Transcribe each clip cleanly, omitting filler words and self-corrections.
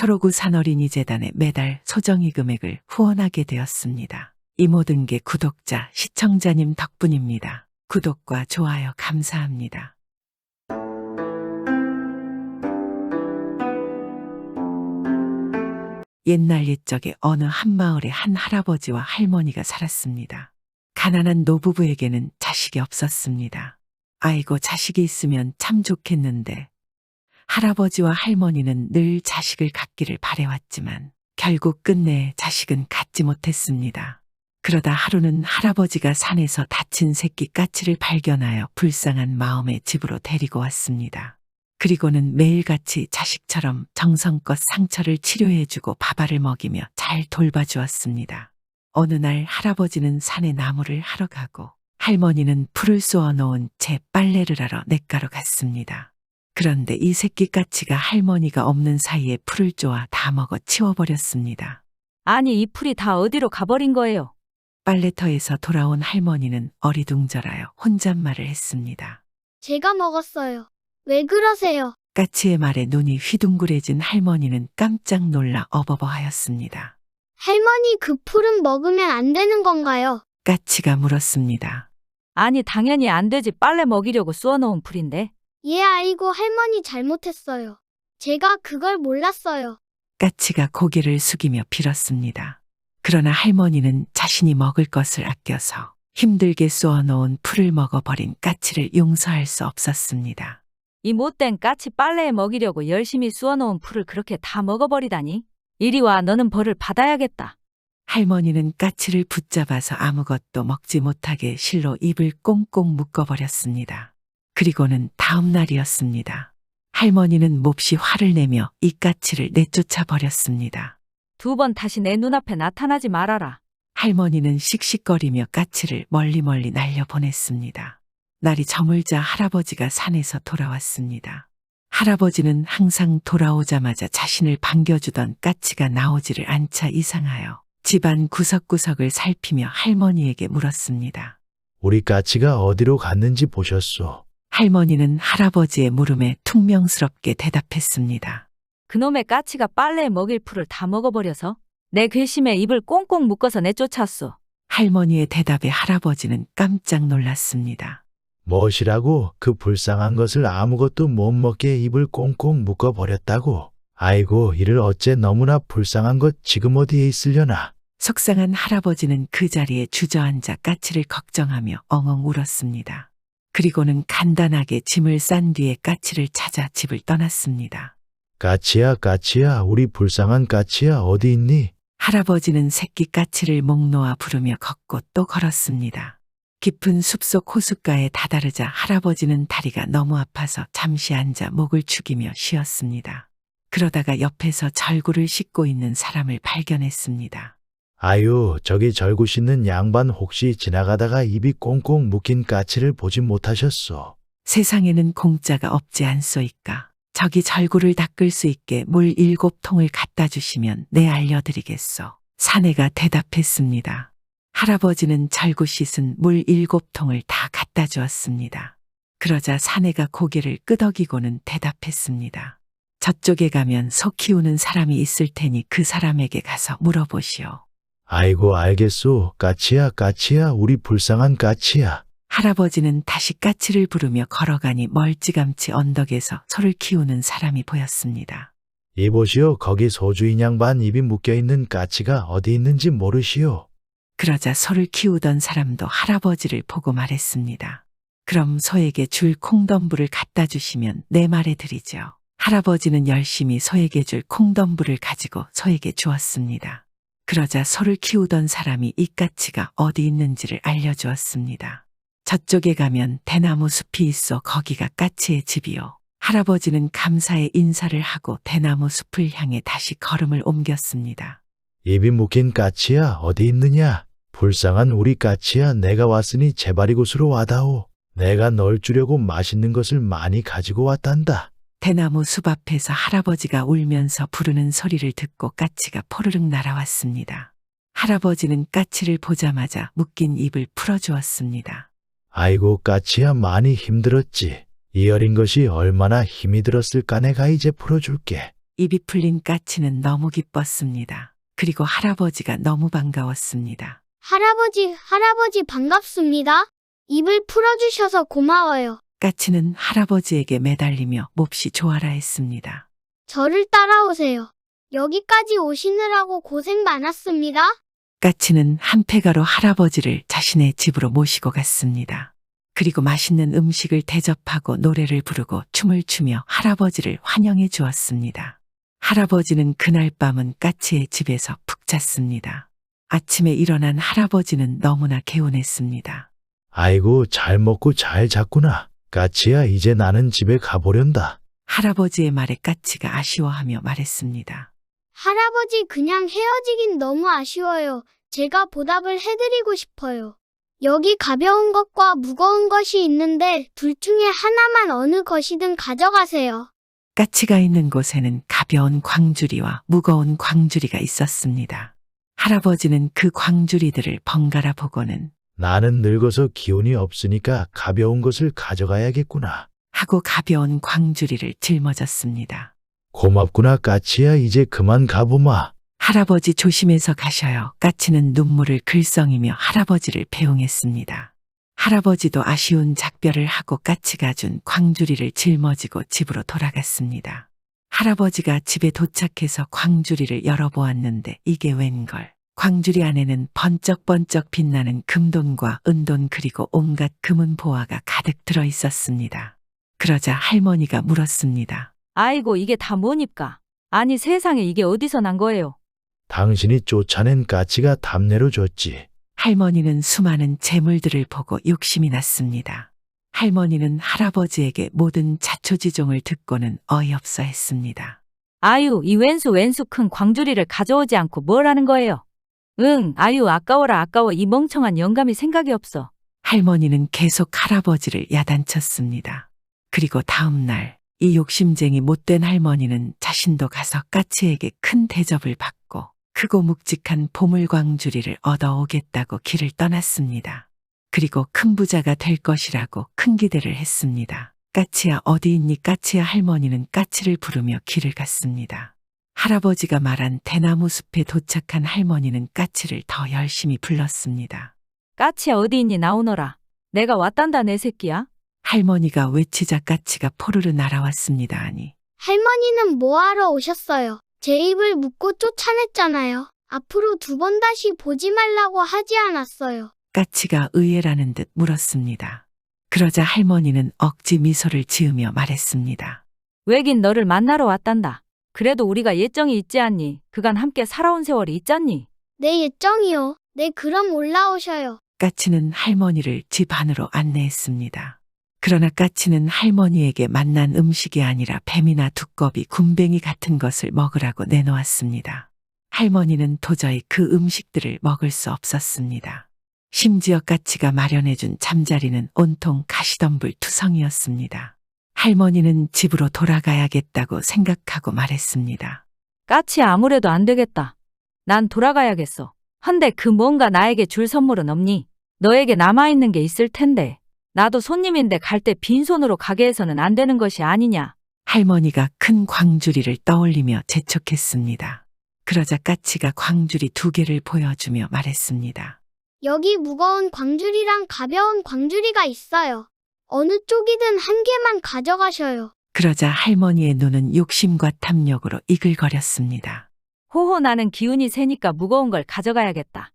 초록우 산어린이재단에 매달 소정의 금액을 후원하게 되었습니다. 이 모든 게 구독자, 시청자님 덕분입니다. 구독과 좋아요 감사합니다. 옛날 옛적에 어느 한마을에 한 할아버지와 할머니가 살았습니다. 가난한 노부부에게는 자식이 없었습니다. 아이고, 자식이 있으면 참 좋겠는데 할아버지와 할머니는 늘 자식을 갖기를 바래왔지만 결국 끝내 자식은 갖지 못했습니다. 그러다 하루는 할아버지가 산에서 다친 새끼 까치를 발견하여 불쌍한 마음에 집으로 데리고 왔습니다. 그리고는 매일같이 자식처럼 정성껏 상처를 치료해주고 밥알을 먹이며 잘 돌봐주었습니다. 어느 날 할아버지는 산에 나무를 하러 가고 할머니는 풀을 쏘아 놓은 제 빨래를 하러 냇가로 갔습니다. 그런데 이 새끼 까치가 할머니가 없는 사이에 풀을 쪼아 다 먹어 치워버렸습니다. 아니, 이 풀이 다 어디로 가버린 거예요? 빨래터에서 돌아온 할머니는 어리둥절하여 혼잣말을 했습니다. 제가 먹었어요. 왜 그러세요? 까치의 말에 눈이 휘둥그레진 할머니는 깜짝 놀라 어버버하였습니다. 할머니, 그 풀은 먹으면 안 되는 건가요? 까치가 물었습니다. 아니, 당연히 안 되지. 빨래 먹이려고 쏘아놓은 풀인데. 예, 아이고, 할머니 잘못했어요. 제가 그걸 몰랐어요. 까치가 고개를 숙이며 빌었습니다. 그러나 할머니는 자신이 먹을 것을 아껴서 힘들게 쏘아놓은 풀을 먹어버린 까치를 용서할 수 없었습니다. 이 못된 까치 빨래에 먹이려고 열심히 쏘아놓은 풀을 그렇게 다 먹어버리다니. 이리 와, 너는 벌을 받아야겠다. 할머니는 까치를 붙잡아서 아무것도 먹지 못하게 실로 입을 꽁꽁 묶어버렸습니다. 그리고는 다음 날이었습니다. 할머니는 몹시 화를 내며 이 까치를 내쫓아 버렸습니다. 2번 다시 내 눈앞에 나타나지 말아라. 할머니는 씩씩거리며 까치를 멀리 날려보냈습니다. 날이 저물자 할아버지가 산에서 돌아왔습니다. 할아버지는 항상 돌아오자마자 자신을 반겨주던 까치가 나오지를 않자 이상하여 집안 구석구석을 살피며 할머니에게 물었습니다. 우리 까치가 어디로 갔는지 보셨소? 할머니는 할아버지의 물음에 퉁명스럽게 대답했습니다. 그놈의 까치가 빨래에 먹일 풀을 다 먹어버려서 내 괘씸에 입을 꽁꽁 묶어서 내쫓았소. 할머니의 대답에 할아버지는 깜짝 놀랐습니다. 무엇이라고? 그 불쌍한 것을 아무것도 못 먹게 입을 꽁꽁 묶어버렸다고? 아이고, 이를 어째 너무나 불쌍한 것 지금 어디에 있으려나? 속상한 할아버지는 그 자리에 주저앉아 까치를 걱정하며 엉엉 울었습니다. 그리고는 간단하게 짐을 싼 뒤에 까치를 찾아 집을 떠났습니다. 까치야, 까치야, 우리 불쌍한 까치야, 어디 있니? 할아버지는 새끼 까치를 목 놓아 부르며 걷고 또 걸었습니다. 깊은 숲속 호숫가에 다다르자 할아버지는 다리가 너무 아파서 잠시 앉아 목을 축이며 쉬었습니다. 그러다가 옆에서 절구를 씻고 있는 사람을 발견했습니다. 아유, 저기 절구 씻는 양반 혹시 지나가다가 입이 꽁꽁 묶인 까치를 보지 못하셨소? 세상에는 공짜가 없지 않소이까. 저기 절구를 닦을 수 있게 물 7통을 갖다 주시면 네 알려드리겠소. 사내가 대답했습니다. 할아버지는 절구 씻은 물 7통을 다 갖다 주었습니다. 그러자 사내가 고개를 끄덕이고는 대답했습니다. 저쪽에 가면 소 키우는 사람이 있을 테니 그 사람에게 가서 물어보시오. 아이고, 알겠소. 까치야, 까치야, 우리 불쌍한 까치야. 할아버지는 다시 까치를 부르며 걸어가니 멀찌감치 언덕에서 소를 키우는 사람이 보였습니다. 이보시오, 거기 소주인 양반 입이 묶여있는 까치가 어디 있는지 모르시오? 그러자 소를 키우던 사람도 할아버지를 보고 말했습니다. 그럼 소에게 줄 콩덤불을 갖다 주시면 내 말에 드리죠. 할아버지는 열심히 소에게 줄 콩덤불을 가지고 소에게 주었습니다. 그러자 소를 키우던 사람이 이 까치가 어디 있는지를 알려주었습니다. 저쪽에 가면 대나무 숲이 있어 거기가 까치의 집이요. 할아버지는 감사의 인사를 하고 대나무 숲을 향해 다시 걸음을 옮겼습니다. 입이 묶인 까치야, 어디 있느냐? 불쌍한 우리 까치야, 내가 왔으니 제발 이곳으로 와다오. 내가 널 주려고 맛있는 것을 많이 가지고 왔단다. 대나무 숲 앞에서 할아버지가 울면서 부르는 소리를 듣고 까치가 포르륵 날아왔습니다. 할아버지는 까치를 보자마자 묶인 입을 풀어주었습니다. 아이고, 까치야, 많이 힘들었지. 이 어린 것이 얼마나 힘이 들었을까. 내가 이제 풀어줄게. 입이 풀린 까치는 너무 기뻤습니다. 그리고 할아버지가 너무 반가웠습니다. 할아버지 반갑습니다. 입을 풀어주셔서 고마워요. 까치는 할아버지에게 매달리며 몹시 좋아라 했습니다. 저를 따라오세요. 여기까지 오시느라고 고생 많았습니다. 까치는 한패가로 할아버지를 자신의 집으로 모시고 갔습니다. 그리고 맛있는 음식을 대접하고 노래를 부르고 춤을 추며 할아버지를 환영해 주었습니다. 할아버지는 그날 밤은 까치의 집에서 푹 잤습니다. 아침에 일어난 할아버지는 너무나 개운했습니다. 아이고, 잘 먹고 잘 잤구나. 까치야, 이제 나는 집에 가보련다. 할아버지의 말에 까치가 아쉬워하며 말했습니다. 할아버지 그냥 헤어지긴 너무 아쉬워요. 제가 보답을 해드리고 싶어요. 여기 가벼운 것과 무거운 것이 있는데 둘 중에 하나만 어느 것이든 가져가세요. 까치가 있는 곳에는 가벼운 광주리와 무거운 광주리가 있었습니다. 할아버지는 그 광주리들을 번갈아 보고는 나는 늙어서 기운이 없으니까 가벼운 것을 가져가야겠구나. 하고 가벼운 광주리를 짊어졌습니다. 고맙구나, 까치야. 이제 그만 가보마. 할아버지 조심해서 가셔요. 까치는 눈물을 글썽이며 할아버지를 배웅했습니다. 할아버지도 아쉬운 작별을 하고 까치가 준 광주리를 짊어지고 집으로 돌아갔습니다. 할아버지가 집에 도착해서 광주리를 열어보았는데 이게 웬걸. 광주리 안에는 번쩍번쩍 빛나는 금돈과 은돈 그리고 온갖 금은 보화가 가득 들어 있었습니다. 그러자 할머니가 물었습니다. 아이고 이게 다 뭐니까? 아니 세상에 이게 어디서 난 거예요? 당신이 쫓아낸 까치가 답례로 줬지. 할머니는 수많은 재물들을 보고 욕심이 났습니다. 할머니는 할아버지에게 모든 자초지종을 듣고는 어이없어 했습니다. 아유 이 왼수 큰 광주리를 가져오지 않고 뭘 하는 거예요? 응 아유 아까워라 아까워 이 멍청한 영감이 생각이 없어. 할머니는 계속 할아버지를 야단쳤습니다. 그리고 다음 날 이 욕심쟁이 못된 할머니는 자신도 가서 까치에게 큰 대접을 받고 크고 묵직한 보물광주리를 얻어오겠다고 길을 떠났습니다. 그리고 큰 부자가 될 것이라고 큰 기대를 했습니다. 까치야 어디 있니? 까치야. 할머니는 까치를 부르며 길을 갔습니다. 할아버지가 말한 대나무 숲에 도착한 할머니는 까치를 더 열심히 불렀습니다. 까치야 어디 있니 나오너라. 내가 왔단다 내 새끼야. 할머니가 외치자 까치가 포르르 날아왔습니다. 아니 할머니는 뭐하러 오셨어요? 제 입을 묶고 쫓아냈잖아요. 앞으로 두 번 다시 보지 말라고 하지 않았어요. 까치가 의외라는 듯 물었습니다. 그러자 할머니는 억지 미소를 지으며 말했습니다. 왜긴 너를 만나러 왔단다. 그래도 우리가 예정이 있지 않니? 그간 함께 살아온 세월이 있잖니? 네, 예정이요. 네, 그럼 올라오셔요. 까치는 할머니를 집 안으로 안내했습니다. 그러나 까치는 할머니에게 만난 음식이 아니라 뱀이나 두꺼비, 굼벵이 같은 것을 먹으라고 내놓았습니다. 할머니는 도저히 그 음식들을 먹을 수 없었습니다. 심지어 까치가 마련해준 잠자리는 온통 가시덤불 투성이었습니다. 할머니는 집으로 돌아가야겠다고 생각하고 말했습니다. 까치야 아무래도 안 되겠다. 난 돌아가야겠어. 헌데 그 뭔가 나에게 줄 선물은 없니? 너에게 남아있는 게 있을 텐데. 나도 손님인데 갈 때 빈손으로 가게 해서는 안 되는 것이 아니냐. 할머니가 큰 광주리를 떠올리며 재촉했습니다. 그러자 까치가 광주리 2개를 보여주며 말했습니다. 여기 무거운 광주리랑 가벼운 광주리가 있어요. 어느 쪽이든 한 개만 가져가셔요. 그러자 할머니의 눈은 욕심과 탐욕으로 이글거렸습니다. 호호 나는 기운이 세니까 무거운 걸 가져가야겠다.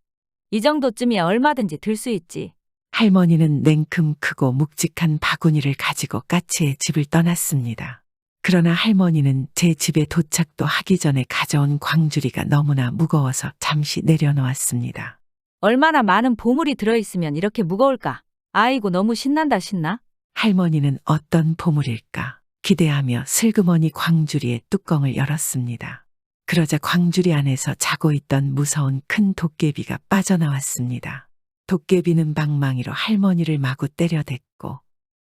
이 정도쯤이야 얼마든지 들 수 있지. 할머니는 냉큼 크고 묵직한 바구니를 가지고 까치의 집을 떠났습니다. 그러나 할머니는 제 집에 도착도 하기 전에 가져온 광주리가 너무나 무거워서 잠시 내려놓았습니다. 얼마나 많은 보물이 들어있으면 이렇게 무거울까? 아이고 너무 신난다 신나? 할머니는 어떤 보물일까 기대하며 슬그머니 광주리의 뚜껑을 열었습니다. 그러자 광주리 안에서 자고 있던 무서운 큰 도깨비가 빠져나왔습니다. 도깨비는 방망이로 할머니를 마구 때려댔고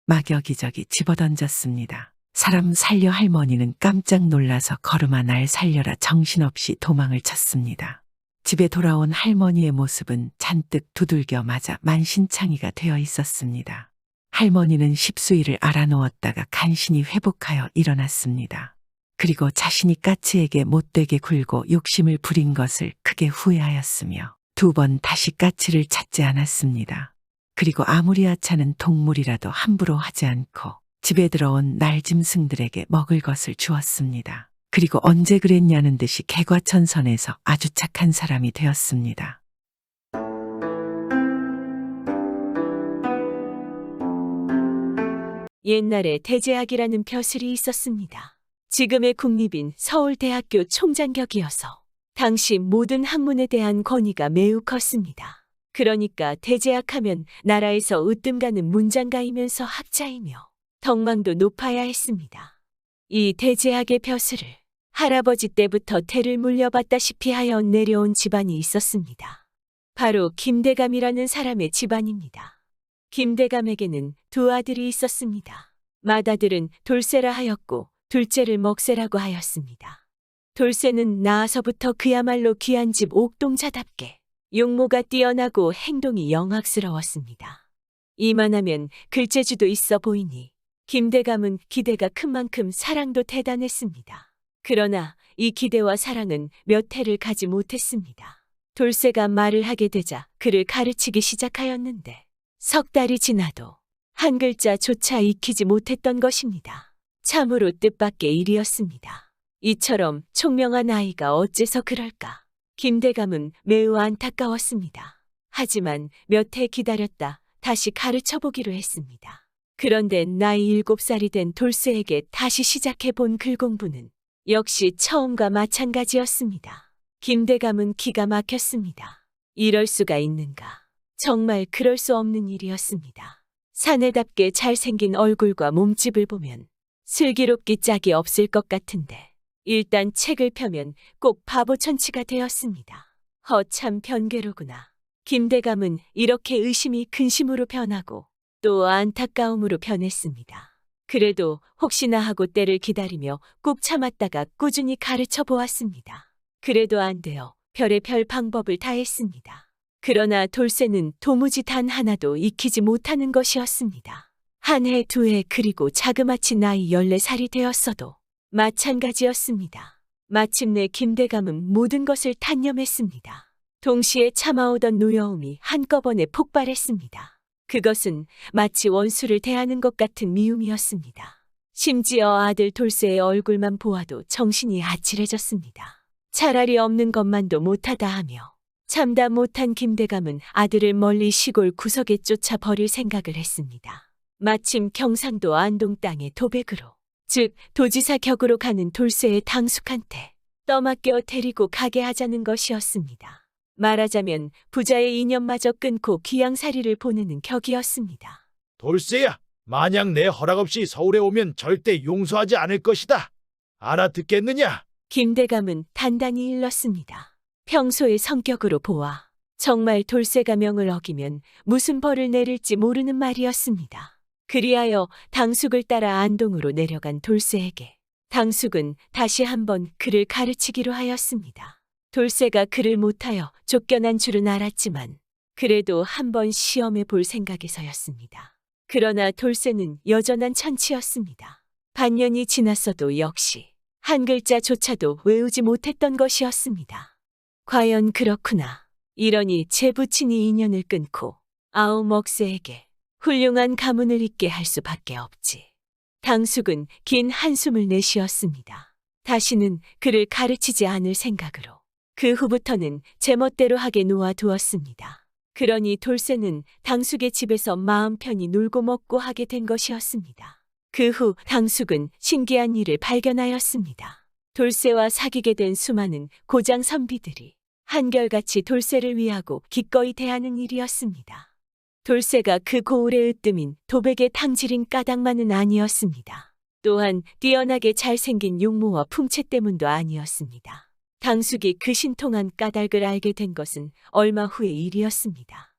막 여기저기 집어던졌습니다. 사람 살려. 할머니는 깜짝 놀라서 걸음아 날 살려라 정신없이 도망을 쳤습니다. 집에 돌아온 할머니의 모습은 잔뜩 두들겨 맞아 만신창이가 되어 있었습니다. 할머니는 십수일을 알아놓았다가 간신히 회복하여 일어났습니다. 그리고 자신이 까치에게 못되게 굴고 욕심을 부린 것을 크게 후회하였으며 2번 다시 까치를 찾지 않았습니다. 그리고 아무리 하찮은 동물이라도 함부로 하지 않고 집에 들어온 날짐승들에게 먹을 것을 주었습니다. 그리고 언제 그랬냐는 듯이 개과천선해서 아주 착한 사람이 되었습니다. 옛날에 대제학이라는 벼슬이 있었습니다. 지금의 국립인 서울대학교 총장격이어서 당시 모든 학문에 대한 권위가 매우 컸습니다. 그러니까 대제학하면 나라에서 으뜸가는 문장가이면서 학자이며 덕망도 높아야 했습니다. 이 대제학의 벼슬을 할아버지 때부터 태를 물려받다시피 하여 내려온 집안이 있었습니다. 바로 김대감이라는 사람의 집안입니다. 김대감에게는 2 아들이 있었습니다. 맏아들은 돌쇠라 하였고 둘째를 먹새라고 하였습니다. 돌쇠는 나아서부터 그야말로 귀한 집 옥동자답게 용모가 뛰어나고 행동이 영악스러웠습니다. 이만하면 글재주도 있어 보이니 김대감은 기대가 큰 만큼 사랑도 대단했습니다. 그러나 이 기대와 사랑은 몇 해를 가지 못했습니다. 돌쇠가 말을 하게 되자 그를 가르치기 시작하였는데 석 달이 지나도 한 글자조차 익히지 못했던 것입니다. 참으로 뜻밖의 일이었습니다. 이처럼 총명한 아이가 어째서 그럴까? 김대감은 매우 안타까웠습니다. 하지만 몇 해 기다렸다 다시 가르쳐 보기로 했습니다. 그런데 나이 7살이 된 돌쇠에게 다시 시작해 본 글 공부는 역시 처음과 마찬가지였습니다. 김대감은 기가 막혔습니다. 이럴 수가 있는가? 정말 그럴 수 없는 일이었습니다. 사내답게 잘생긴 얼굴과 몸집을 보면 슬기롭기 짝이 없을 것 같은데 일단 책을 펴면 꼭 바보천치가 되었습니다. 허참 변괴로구나. 김대감은 이렇게 의심이 근심으로 변하고 또 안타까움으로 변했습니다. 그래도 혹시나 하고 때를 기다리며 꾹 참았다가 꾸준히 가르쳐 보았습니다. 그래도 안 돼요. 별의별 방법을 다했습니다. 그러나 돌쇠는 도무지 단 하나도 익히지 못하는 것이었습니다. 1해, 2해 그리고 자그마치 나이 14살이 되었어도 마찬가지였습니다. 마침내 김대감은 모든 것을 단념했습니다. 동시에 참아오던 노여움이 한꺼번에 폭발했습니다. 그것은 마치 원수를 대하는 것 같은 미움이었습니다. 심지어 아들 돌쇠의 얼굴만 보아도 정신이 아찔해졌습니다. 차라리 없는 것만도 못하다 하며 참다 못한 김대감은 아들을 멀리 시골 구석에 쫓아 버릴 생각을 했습니다. 마침 경상도 안동 땅의 도백으로, 즉 도지사 격으로 가는 돌쇠의 당숙한테 떠맡겨 데리고 가게 하자는 것이었습니다. 말하자면 부자의 인연마저 끊고 귀양살이를 보내는 격이었습니다. 돌쇠야, 만약 내 허락 없이 서울에 오면 절대 용서하지 않을 것이다. 알아듣겠느냐? 김대감은 단단히 일렀습니다. 평소의 성격으로 보아 정말 돌쇠가 명을 어기면 무슨 벌을 내릴지 모르는 말이었습니다. 그리하여 당숙을 따라 안동으로 내려간 돌쇠에게 당숙은 다시 한번 글을 가르치기로 하였습니다. 돌쇠가 글을 못하여 쫓겨난 줄은 알았지만 그래도 한번 시험해 볼 생각에서였습니다. 그러나 돌쇠는 여전한 천치였습니다. 반년이 지났어도 역시 한 글자조차도 외우지 못했던 것이었습니다. 과연 그렇구나. 이러니 제 부친이 인연을 끊고 아우 먹새에게 훌륭한 가문을 잇게 할 수밖에 없지. 당숙은 긴 한숨을 내쉬었습니다. 다시는 그를 가르치지 않을 생각으로 그 후부터는 제멋대로 하게 놓아두었습니다. 그러니 돌쇠는 당숙의 집에서 마음 편히 놀고 먹고 하게 된 것이었습니다. 그 후 당숙은 신기한 일을 발견하였습니다. 돌쇠와 사귀게 된 수많은 고장 선비들이 한결같이 돌쇠를 위하고 기꺼이 대하는 일이었습니다. 돌쇠가 그 고을의 으뜸인 도백의 탕질인 까닭만은 아니었습니다. 또한 뛰어나게 잘생긴 용모와 풍채 때문도 아니었습니다. 당숙이 그 신통한 까닭을 알게 된 것은 얼마 후의 일이었습니다.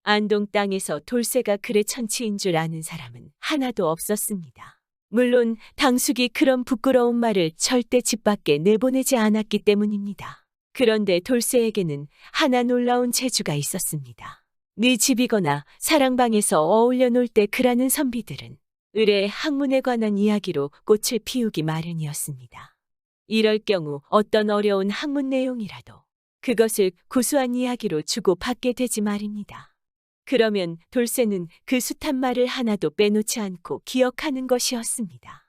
안동 땅에서 돌쇠가 그의 천치인 줄 아는 사람은 하나도 없었습니다. 물론 당숙이 그런 부끄러운 말을 절대 집 밖에 내보내지 않았기 때문입니다. 그런데 돌쇠에게는 하나 놀라운 재주가 있었습니다. 네 집이거나 사랑방에서 어울려 놀 때 그라는 선비들은 을의 학문에 관한 이야기로 꽃을 피우기 마련이었습니다. 이럴 경우 어떤 어려운 학문 내용이라도 그것을 구수한 이야기로 주고받게 되지 말입니다. 그러면 돌쇠는 그 숱한 말을 하나도 빼놓지 않고 기억하는 것이었습니다.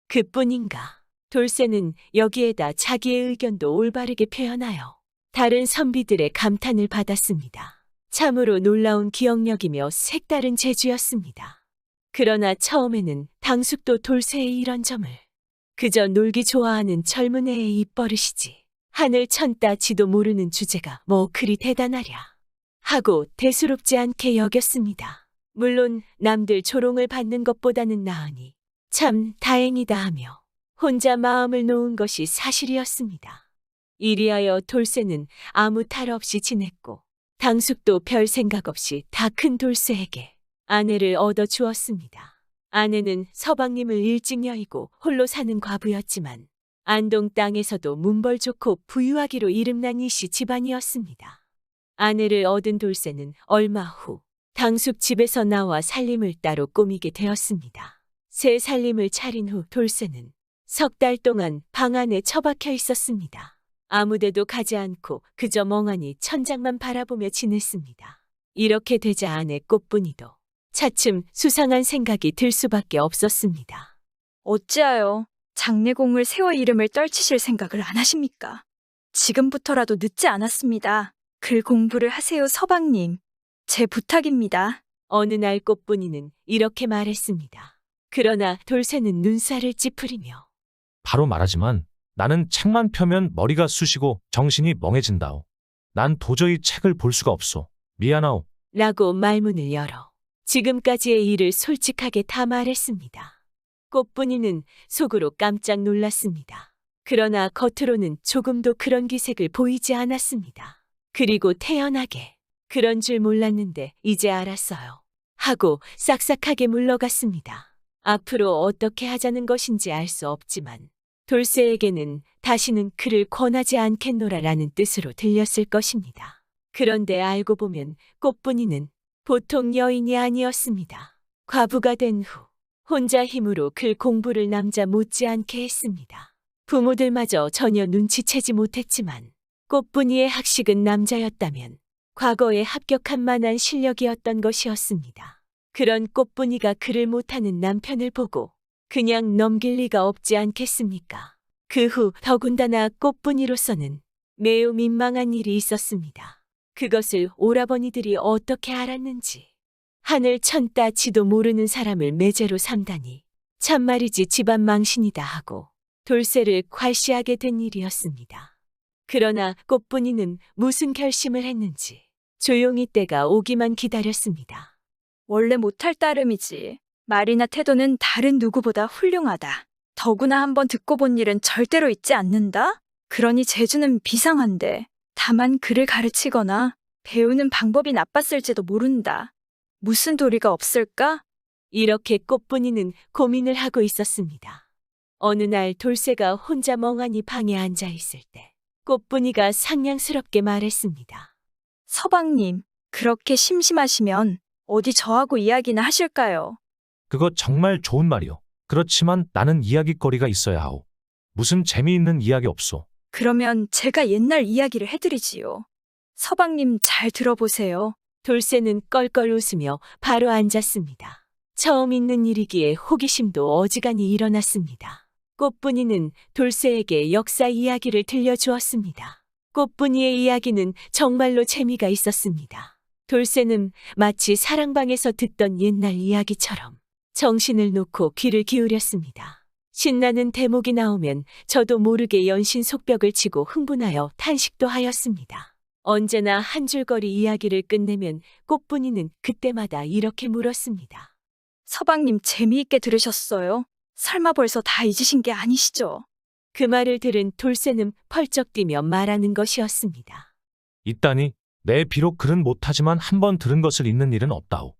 그뿐인가? 돌쇠는 여기에다 자기의 의견도 올바르게 표현하여 다른 선비들의 감탄을 받았습니다. 참으로 놀라운 기억력이며 색다른 재주였습니다. 그러나 처음에는 당숙도 돌쇠의 이런 점을 그저 놀기 좋아하는 젊은 애의 입버릇이지 하늘 천따지도 모르는 주제가 뭐 그리 대단하랴 하고 대수롭지 않게 여겼습니다. 물론 남들 조롱을 받는 것보다는 나으니 참 다행이다 하며 혼자 마음을 놓은 것이 사실이었습니다. 이리하여 돌쇠는 아무 탈 없이 지냈고 당숙도 별 생각 없이 다 큰 돌쇠에게 아내를 얻어 주었습니다. 아내는 서방님을 일찍 여의고 홀로 사는 과부였지만 안동 땅에서도 문벌 좋고 부유하기로 이름난 이씨 집안이었습니다. 아내를 얻은 돌쇠는 얼마 후 당숙 집에서 나와 살림을 따로 꾸미게 되었습니다. 새 살림을 차린 후 돌쇠는 석 달 동안 방 안에 처박혀 있었습니다. 아무데도 가지 않고 그저 멍하니 천장만 바라보며 지냈습니다. 이렇게 되자 아내 꽃분이도 차츰 수상한 생각이 들 수밖에 없었습니다. 어찌하여 장례공을 세워 이름을 떨치실 생각을 안 하십니까? 지금부터라도 늦지 않았습니다. 글 공부를 하세요, 서방님. 제 부탁입니다. 어느 날 꽃분이는 이렇게 말했습니다. 그러나 돌쇠는 눈살을 찌푸리며 바로 말하지만 나는 책만 펴면 머리가 쑤시고 정신이 멍해진다오. 난 도저히 책을 볼 수가 없소. 미안하오. 라고 말문을 열어 지금까지의 일을 솔직하게 다 말했습니다. 꽃분이는 속으로 깜짝 놀랐습니다. 그러나 겉으로는 조금도 그런 기색을 보이지 않았습니다. 그리고 태연하게 그런 줄 몰랐는데 이제 알았어요 하고 싹싹하게 물러갔습니다. 앞으로 어떻게 하자는 것인지 알 수 없지만 돌쇠에게는 다시는 그를 권하지 않겠노라라는 뜻으로 들렸을 것입니다. 그런데 알고 보면 꽃분이는 보통 여인이 아니었습니다. 과부가 된 후 혼자 힘으로 글 공부를 남자 못지않게 했습니다. 부모들마저 전혀 눈치채지 못했지만 꽃분이의 학식은 남자였다면 과거에 합격할 만한 실력이었던 것이었습니다. 그런 꽃분이가 글을 못하는 남편을 보고 그냥 넘길 리가 없지 않겠습니까? 그 후 더군다나 꽃분이로서는 매우 민망한 일이 있었습니다. 그것을 오라버니들이 어떻게 알았는지 하늘 천따지도 모르는 사람을 매제로 삼다니 참말이지 집안 망신이다 하고 돌쇠를 괄시하게 된 일이었습니다. 그러나 꽃분이는 무슨 결심을 했는지 조용히 때가 오기만 기다렸습니다. 원래 못할 따름이지. 말이나 태도는 다른 누구보다 훌륭하다. 더구나 한번 듣고 본 일은 절대로 잊지 않는다? 그러니 재주는 비상한데 다만 글을 가르치거나 배우는 방법이 나빴을지도 모른다. 무슨 도리가 없을까? 이렇게 꽃분이는 고민을 하고 있었습니다. 어느 날 돌쇠가 혼자 멍하니 방에 앉아 있을 때 꽃분이가 상냥스럽게 말했습니다. 서방님, 그렇게 심심하시면 어디 저하고 이야기나 하실까요? 그거 정말 좋은 말이오. 그렇지만 나는 이야깃거리가 있어야 하오. 무슨 재미있는 이야기 없소. 그러면 제가 옛날 이야기를 해드리지요. 서방님 잘 들어보세요. 돌쇠는 껄껄 웃으며 바로 앉았습니다. 처음 있는 일이기에 호기심도 어지간히 일어났습니다. 꽃분이는 돌쇠에게 역사 이야기를 들려주었습니다. 꽃분이의 이야기는 정말로 재미가 있었습니다. 돌쇠는 마치 사랑방에서 듣던 옛날 이야기처럼 정신을 놓고 귀를 기울였습니다. 신나는 대목이 나오면 저도 모르게 연신 속벽을 치고 흥분하여 탄식도 하였습니다. 언제나 한 줄거리 이야기를 끝내면 꽃분이는 그때마다 이렇게 물었습니다. 서방님 재미있게 들으셨어요? 설마 벌써 다 잊으신 게 아니시죠? 그 말을 들은 돌쇠는 펄쩍 뛰며 말하는 것이었습니다. 있다니, 내 비록 글은 못하지만 한번 들은 것을 잊는 일은 없다오.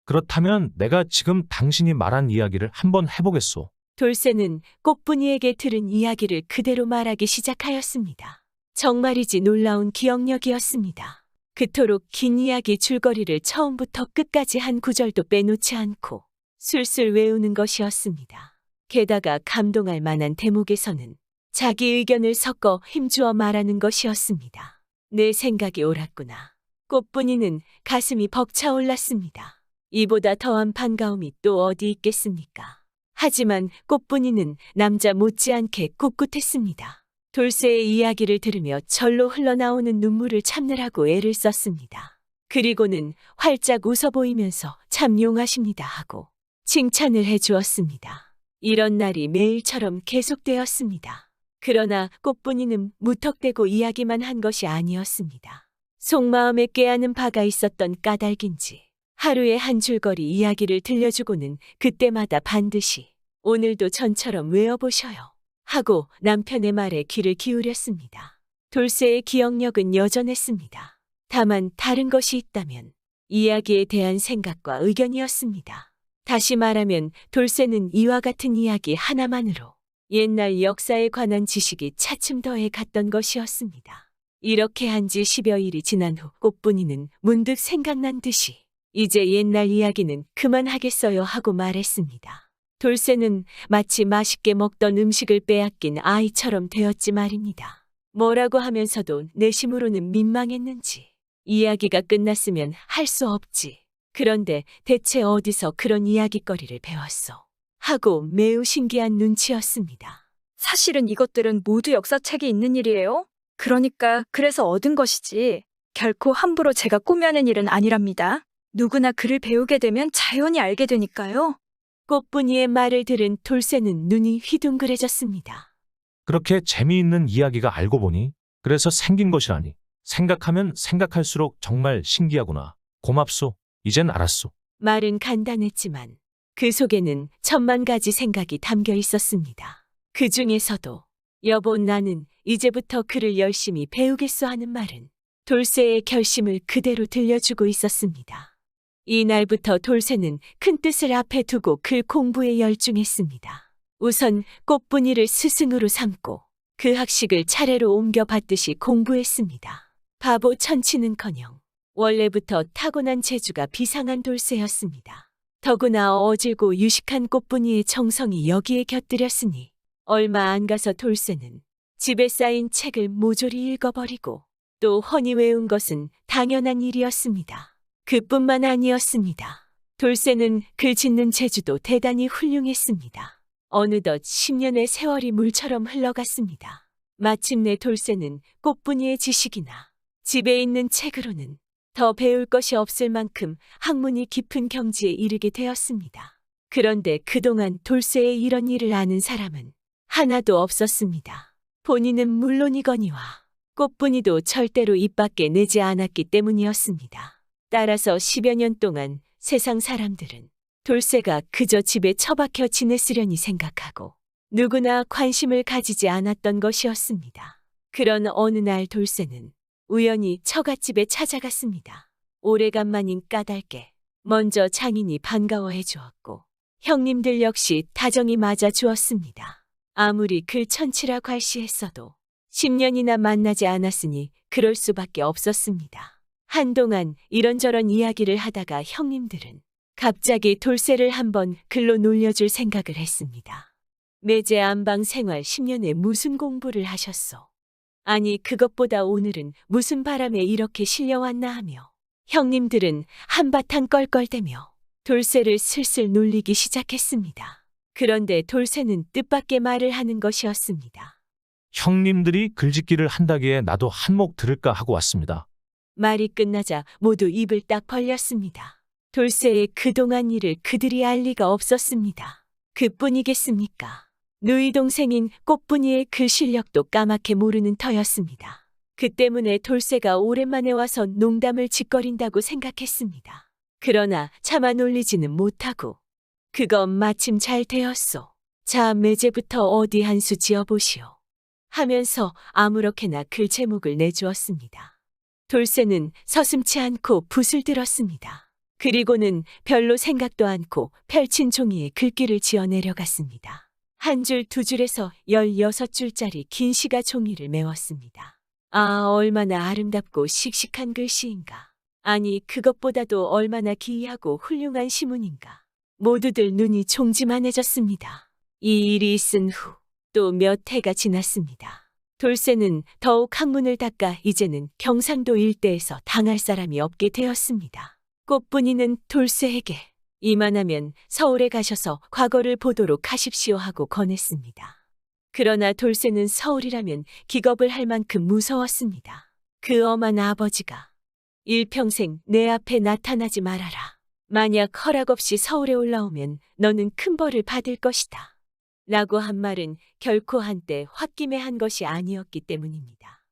그렇다면 내가 지금 당신이 말한 이야기를 한번 해보겠소. 돌쇠는 꽃분이에게 들은 이야기를 그대로 말하기 시작하였습니다. 정말이지 놀라운 기억력이었습니다. 그토록 긴 이야기 줄거리를 처음부터 끝까지 한 구절도 빼놓지 않고 술술 외우는 것이었습니다. 게다가 감동할 만한 대목에서는 자기 의견을 섞어 힘주어 말하는 것이었습니다. 내 생각이 옳았구나. 꽃분이는 가슴이 벅차올랐습니다. 이보다 더한 반가움이 또 어디 있겠습니까? 하지만 꽃분이는 남자 못지않게 꿋꿋했습니다. 돌쇠의 이야기를 들으며 절로 흘러나오는 눈물을 참느라고 애를 썼습니다. 그리고는 활짝 웃어 보이면서 참 용하십니다 하고 칭찬을 해주었습니다. 이런 날이 매일처럼 계속되었습니다. 그러나 꽃분이는 무턱대고 이야기만 한 것이 아니었습니다. 속마음에 꾀하는 바가 있었던 까닭인지 하루에 한 줄거리 이야기를 들려주고는 그때마다 반드시 오늘도 전처럼 외워보셔요 하고 남편의 말에 귀를 기울였습니다. 돌쇠의 기억력은 여전했습니다. 다만 다른 것이 있다면 이야기에 대한 생각과 의견이었습니다. 다시 말하면 돌쇠는 이와 같은 이야기 하나만으로 옛날 역사에 관한 지식이 차츰 더해 갔던 것이었습니다. 이렇게 한 지 10여일이 지난 후 꽃분이는 문득 생각난 듯이 이제 옛날 이야기는 그만하겠어요 하고 말했습니다. 돌쇠는 마치 맛있게 먹던 음식을 빼앗긴 아이처럼 되었지 말입니다. 뭐라고 하면서도 내심으로는 민망했는지 이야기가 끝났으면 할 수 없지. 그런데 대체 어디서 그런 이야기거리를 배웠어? 하고 매우 신기한 눈치였습니다. 사실은 이것들은 모두 역사책에 있는 일이에요. 그러니까 그래서 얻은 것이지 결코 함부로 제가 꾸며낸 일은 아니랍니다. 누구나 글을 배우게 되면 자연히 알게 되니까요. 꽃분이의 말을 들은 돌쇠는 눈이 휘둥그레졌습니다. 그렇게 재미있는 이야기가 알고 보니 그래서 생긴 것이라니. 생각하면 생각할수록 정말 신기하구나. 고맙소. 이젠 알았소. 말은 간단했지만 그 속에는 천만 가지 생각이 담겨 있었습니다. 그 중에서도 여보 나는 이제부터 글을 열심히 배우겠소 하는 말은 돌쇠의 결심을 그대로 들려주고 있었습니다. 이날부터 돌쇠는 큰 뜻을 앞에 두고 글 공부에 열중했습니다. 우선 꽃분이를 스승으로 삼고 그 학식을 차례로 옮겨 받듯이 공부했습니다. 바보 천치는커녕 원래부터 타고난 재주가 비상한 돌쇠였습니다. 더구나 어질고 유식한 꽃분이의 정성이 여기에 곁들였으니 얼마 안 가서 돌쇠는 집에 쌓인 책을 모조리 읽어버리고 또 훤히 외운 것은 당연한 일이었습니다. 그뿐만 아니었습니다. 돌쇠는 글 짓는 재주도 대단히 훌륭했습니다. 어느덧 10년의 세월이 물처럼 흘러갔습니다. 마침내 돌쇠는 꽃분이의 지식이나 집에 있는 책으로는 더 배울 것이 없을 만큼 학문이 깊은 경지에 이르게 되었습니다. 그런데 그동안 돌쇠의 이런 일을 아는 사람은 하나도 없었습니다. 본인은 물론이거니와 꽃분이도 절대로 입 밖에 내지 않았기 때문이었습니다. 따라서 10여 년 동안 세상 사람들은 돌쇠가 그저 집에 처박혀 지냈으려니 생각하고 누구나 관심을 가지지 않았던 것이었습니다. 그런 어느 날 돌쇠는 우연히 처갓집에 찾아갔습니다. 오래간만인 까닭에 먼저 장인이 반가워해 주었고 형님들 역시 다정히 맞아 주었습니다. 아무리 글천치라 괄시했어도 10년이나 만나지 않았으니 그럴 수밖에 없었습니다. 한동안 이런저런 이야기를 하다가 형님들은 갑자기 돌쇠를 한번 글로 놀려줄 생각을 했습니다. 매제 안방 생활 10년에 무슨 공부를 하셨소? 아니 그것보다 오늘은 무슨 바람에 이렇게 실려왔나 하며 형님들은 한바탕 껄껄대며 돌쇠를 슬슬 놀리기 시작했습니다. 그런데 돌쇠는 뜻밖의 말을 하는 것이었습니다. 형님들이 글짓기를 한다기에 나도 한몫 들을까 하고 왔습니다. 말이 끝나자 모두 입을 딱 벌렸습니다. 돌쇠의 그동안 일을 그들이 알 리가 없었습니다. 그뿐이겠습니까? 누이 동생인 꽃분이의 글 실력도 까맣게 모르는 터였습니다. 그 때문에 돌쇠가 오랜만에 와서 농담을 짓거린다고 생각했습니다. 그러나 차마 놀리지는 못하고 그건 마침 잘 되었소. 자 매제부터 어디 한 수 지어보시오. 하면서 아무렇게나 글 제목을 내주었습니다. 돌쇠는 서슴치 않고 붓을 들었습니다. 그리고는 별로 생각도 않고 펼친 종이에 글귀를 지어 내려갔습니다. 한 줄 두 줄에서 16줄짜리 긴 시가 종이를 메웠습니다. 아, 얼마나 아름답고 씩씩한 글씨인가. 아니, 그것보다도 얼마나 기이하고 훌륭한 시문인가. 모두들 눈이 종지만해졌습니다. 이 일이 있은 후 또 몇 해가 지났습니다. 돌쇠는 더욱 학문을 닦아 이제는 경상도 일대에서 당할 사람이 없게 되었습니다. 꽃분이는 돌쇠에게 이만하면 서울에 가셔서 과거를 보도록 하십시오 하고 권했습니다. 그러나 돌쇠는 서울이라면 기겁을 할 만큼 무서웠습니다. 그 엄한 아버지가 일평생 내 앞에 나타나지 말아라. 만약 허락 없이 서울에 올라오면 너는 큰 벌을 받을 것이다. 라고 한 말은 결코 한때 홧김에 한 것이 아니었기 때문입니다.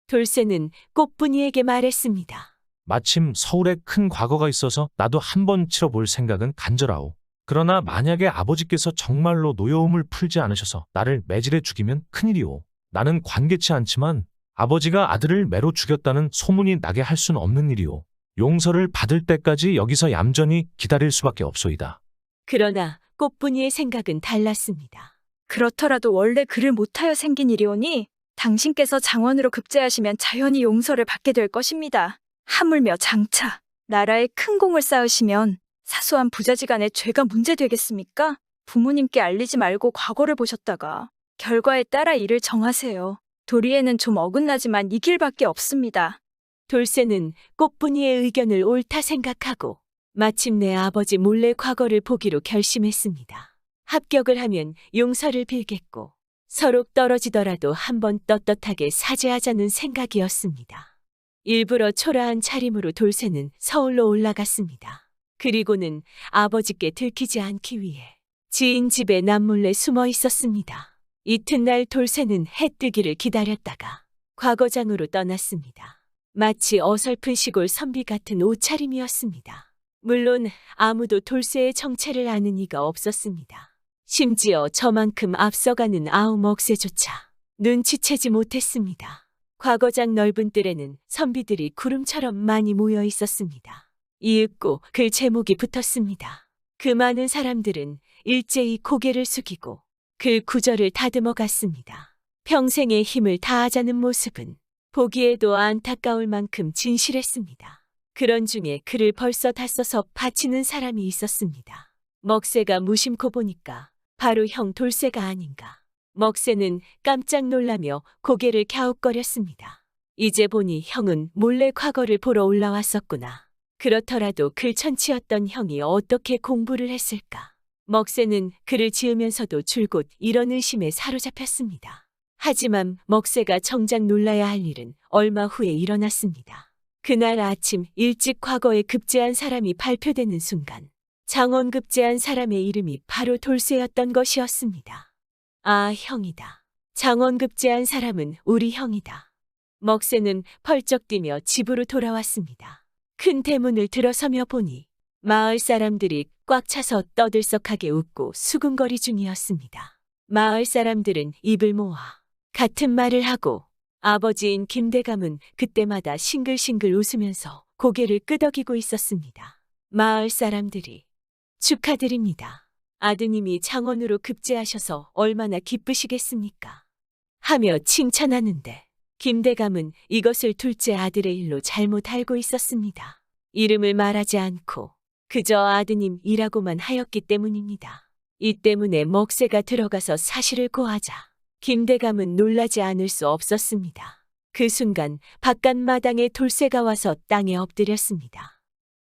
돌쇠는 꽃분이에게 말했습니다. 마침 서울에 큰 과거가 있어서 나도 한번 치러볼 생각은 간절하오. 그러나 만약에 아버지께서 정말로 노여움을 풀지 않으셔서 나를 매질해 죽이면 큰일이오. 나는 관계치 않지만 아버지가 아들을 매로 죽였다는 소문이 나게 할 수는 없는 일이오. 용서를 받을 때까지 여기서 얌전히 기다릴 수밖에 없소이다. 그러나 꽃분이의 생각은 달랐습니다. 그렇더라도 원래 그를 못하여 생긴 일이오니 당신께서 장원으로 급제하시면 자연히 용서를 받게 될 것입니다. 하물며 장차 나라에 큰 공을 쌓으시면 사소한 부자지간의 죄가 문제되겠습니까? 부모님께 알리지 말고 과거를 보셨다가 결과에 따라 일을 정하세요. 도리에는 좀 어긋나지만 이 길밖에 없습니다. 돌쇠는 꽃분이의 의견을 옳다 생각하고 마침내 아버지 몰래 과거를 보기로 결심했습니다. 합격을 하면 용서를 빌겠고 서로 떨어지더라도 한번 떳떳하게 사죄하자는 생각이었습니다. 일부러 초라한 차림으로 돌쇠는 서울로 올라갔습니다. 그리고는 아버지께 들키지 않기 위해 지인 집에 남몰래 숨어 있었습니다. 이튿날 돌쇠는 해 뜨기를 기다렸다가 과거장으로 떠났습니다. 마치 어설픈 시골 선비 같은 옷차림이었습니다. 물론 아무도 돌쇠의 정체를 아는 이가 없었습니다. 심지어 저만큼 앞서가는 아우 억새조차 눈치채지 못했습니다. 과거장 넓은 뜰에는 선비들이 구름처럼 많이 모여 있었습니다. 이윽고 글 제목이 붙었습니다. 그 많은 사람들은 일제히 고개를 숙이고 글 구절을 다듬어 갔습니다. 평생의 힘을 다하자는 모습은 보기에도 안타까울 만큼 진실했습니다. 그런 중에 글을 벌써 다 써서 바치는 사람이 있었습니다. 먹새가 무심코 보니까 바로 형 돌쇠가 아닌가. 먹새는 깜짝 놀라며 고개를 갸웃거렸습니다. 이제 보니 형은 몰래 과거를 보러 올라왔었구나. 그렇더라도 글천치였던 형이 어떻게 공부를 했을까. 먹새는 글을 지으면서도 줄곧 이런 의심에 사로잡혔습니다. 하지만 먹새가 정작 놀라야 할 일은 얼마 후에 일어났습니다. 그날 아침 일찍 과거에 급제한 사람이 발표되는 순간 장원 급제한 사람의 이름이 바로 돌쇠였던 것이었습니다. 아, 형이다. 장원 급제한 사람은 우리 형이다. 먹새는 펄쩍 뛰며 집으로 돌아왔습니다. 큰 대문을 들어서며 보니 마을 사람들이 꽉 차서 떠들썩하게 웃고 수군거리 중이었습니다. 마을 사람들은 입을 모아 같은 말을 하고 아버지인 김대감은 그때마다 싱글싱글 웃으면서 고개를 끄덕이고 있었습니다. 마을 사람들이 축하드립니다. 아드님이 장원으로 급제하셔서 얼마나 기쁘시겠습니까? 하며 칭찬하는데 김대감은 이것을 둘째 아들의 일로 잘못 알고 있었습니다. 이름을 말하지 않고 그저 아드님이라고만 하였기 때문입니다. 이 때문에 먹새가 들어가서 사실을 고하자 김대감은 놀라지 않을 수 없었습니다. 그 순간 바깥 마당에 돌쇠가 와서 땅에 엎드렸습니다.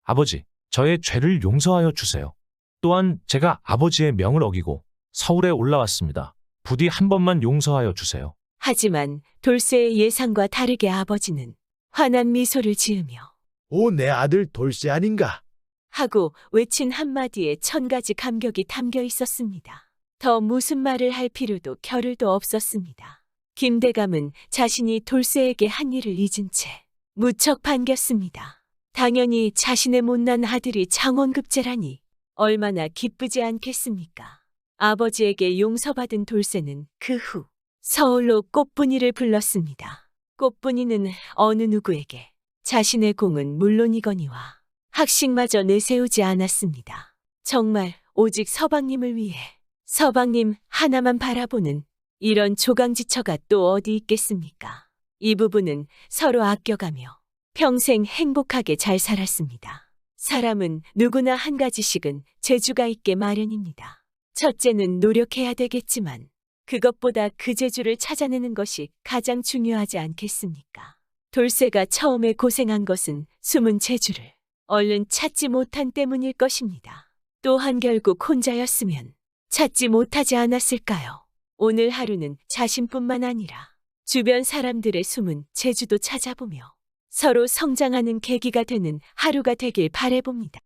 아버지, 저의 죄를 용서하여 주세요. 또한 제가 아버지의 명을 어기고 서울에 올라왔습니다. 부디 한 번만 용서하여 주세요. 하지만 돌쇠의 예상과 다르게 아버지는 환한 미소를 지으며 오, 내 아들 돌쇠 아닌가? 하고 외친 한마디에 1000가지 감격이 담겨 있었습니다. 더 무슨 말을 할 필요도 겨를도 없었습니다. 김대감은 자신이 돌쇠에게 한 일을 잊은 채 무척 반겼습니다. 당연히 자신의 못난 아들이 장원급제라니 얼마나 기쁘지 않겠습니까? 아버지에게 용서받은 돌쇠는 그 후 서울로 꽃분이를 불렀습니다. 꽃분이는 어느 누구에게 자신의 공은 물론이거니와 학식마저 내세우지 않았습니다. 정말 오직 서방님을 위해 서방님 하나만 바라보는 이런 조강지처가 또 어디 있겠습니까? 이 부부는 서로 아껴가며 평생 행복하게 잘 살았습니다. 사람은 누구나 한 가지씩은 재주가 있게 마련입니다. 첫째는 노력해야 되겠지만 그것보다 그 재주를 찾아내는 것이 가장 중요하지 않겠습니까? 돌쇠가 처음에 고생한 것은 숨은 재주를 얼른 찾지 못한 때문일 것입니다. 또한 결국 혼자였으면 찾지 못하지 않았을까요? 오늘 하루는 자신뿐만 아니라 주변 사람들의 숨은 재주도 찾아보며 서로 성장하는 계기가 되는 하루가 되길 바라봅니다.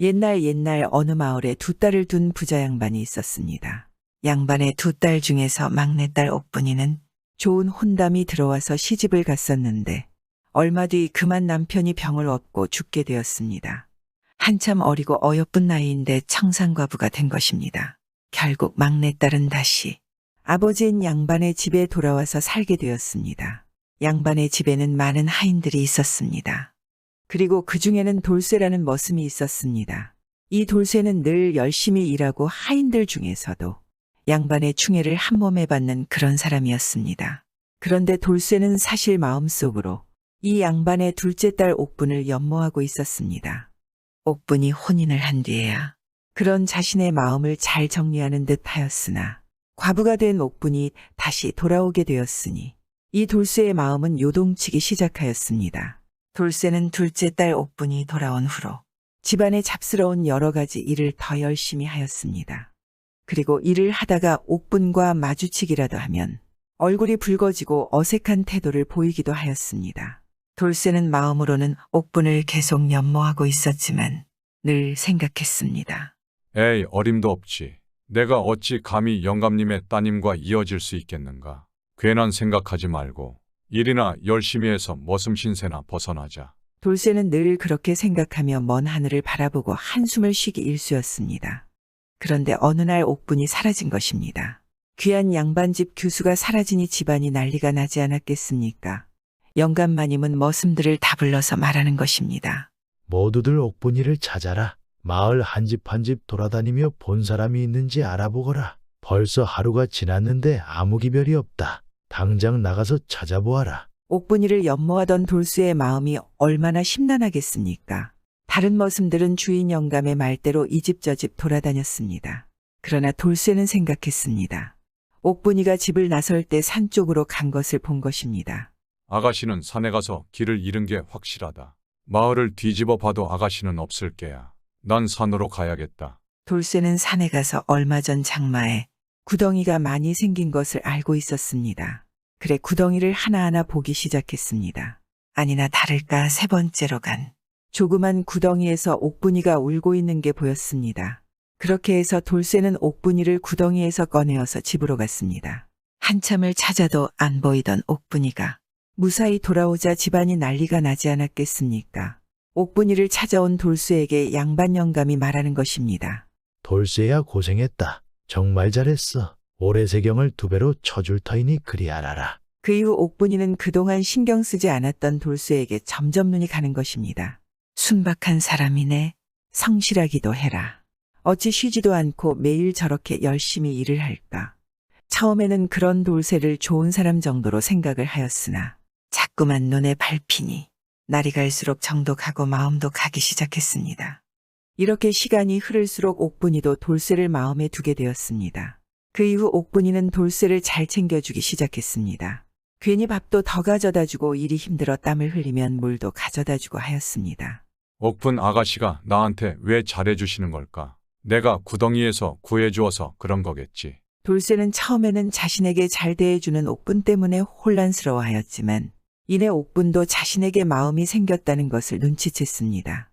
옛날 어느 마을에 두 딸을 둔 부자 양반이 있었습니다. 양반의 두 딸 중에서 막내딸 옥분이는 좋은 혼담이 들어와서 시집을 갔었는데 얼마 뒤 그만 남편이 병을 얻고 죽게 되었습니다. 한참 어리고 어여쁜 나이인데 청산과부가 된 것입니다. 결국 막내딸은 다시 아버지인 양반의 집에 돌아와서 살게 되었습니다. 양반의 집에는 많은 하인들이 있었습니다. 그리고 그 중에는 돌쇠라는 머슴이 있었습니다. 이 돌쇠는 늘 열심히 일하고 하인들 중에서도 양반의 충애를 한 몸에 받는 그런 사람이었습니다. 그런데 돌쇠는 사실 마음속으로 이 양반의 둘째 딸 옥분을 연모하고 있었습니다. 옥분이 혼인을 한 뒤에야 그런 자신의 마음을 잘 정리하는 듯 하였으나 과부가 된 옥분이 다시 돌아오게 되었으니 이 돌쇠의 마음은 요동치기 시작하였습니다. 돌쇠는 둘째 딸 옥분이 돌아온 후로 집안의 잡스러운 여러 가지 일을 더 열심히 하였습니다. 그리고 일을 하다가 옥분과 마주치기라도 하면 얼굴이 붉어지고 어색한 태도를 보이기도 하였습니다. 돌쇠는 마음으로는 옥분을 계속 연모하고 있었지만 늘 생각했습니다. 에이, 어림도 없지. 내가 어찌 감히 영감님의 따님과 이어질 수 있겠는가. 괜한 생각하지 말고 일이나 열심히 해서 머슴 신세나 벗어나자. 돌쇠는 늘 그렇게 생각하며 먼 하늘을 바라보고 한숨을 쉬기 일쑤였습니다. 그런데 어느 날 옥분이 사라진 것입니다. 귀한 양반집 규수가 사라지니 집안이 난리가 나지 않았겠습니까? 영감마님은 머슴들을 다 불러서 말하는 것입니다. 모두들 옥분이를 찾아라. 마을 한 집 한 집 돌아다니며 본 사람이 있는지 알아보거라. 벌써 하루가 지났는데 아무 기별이 없다. 당장 나가서 찾아보아라. 옥분이를 연모하던 돌쇠의 마음이 얼마나 심란하겠습니까? 다른 머슴들은 주인 영감의 말대로 이 집 저 집 돌아다녔습니다. 그러나 돌쇠는 생각했습니다. 옥분이가 집을 나설 때 산 쪽으로 간 것을 본 것입니다. 아가씨는 산에 가서 길을 잃은 게 확실하다. 마을을 뒤집어 봐도 아가씨는 없을 게야. 난 산으로 가야겠다. 돌쇠는 산에 가서 얼마 전 장마에 구덩이가 많이 생긴 것을 알고 있었습니다. 그래 구덩이를 하나하나 보기 시작했습니다. 아니나 다를까 세 번째로 간 조그만 구덩이에서 옥분이가 울고 있는 게 보였습니다. 그렇게 해서 돌쇠는 옥분이를 구덩이에서 꺼내어서 집으로 갔습니다. 한참을 찾아도 안 보이던 옥분이가 무사히 돌아오자 집안이 난리가 나지 않았겠습니까? 옥분이를 찾아온 돌쇠에게 양반 영감이 말하는 것입니다. 돌쇠야 고생했다. 정말 잘했어. 올해 세경을 2배로 쳐줄 터이니 그리 알아라. 그 이후 옥분이는 그동안 신경 쓰지 않았던 돌쇠에게 점점 눈이 가는 것입니다. 순박한 사람이네. 성실하기도 해라. 어찌 쉬지도 않고 매일 저렇게 열심히 일을 할까. 처음에는 그런 돌쇠를 좋은 사람 정도로 생각을 하였으나 자꾸만 눈에 밟히니 날이 갈수록 정도 가고 마음도 가기 시작했습니다. 이렇게 시간이 흐를수록 옥분이도 돌쇠를 마음에 두게 되었습니다. 그 이후 옥분이는 돌쇠를 잘 챙겨주기 시작했습니다. 괜히 밥도 더 가져다주고 일이 힘들어 땀을 흘리면 물도 가져다주고 하였습니다. 옥분 아가씨가 나한테 왜 잘해주시는 걸까? 내가 구덩이에서 구해주어서 그런 거겠지. 돌쇠는 처음에는 자신에게 잘 대해주는 옥분 때문에 혼란스러워하였지만 이내 옥분도 자신에게 마음이 생겼다는 것을 눈치챘습니다.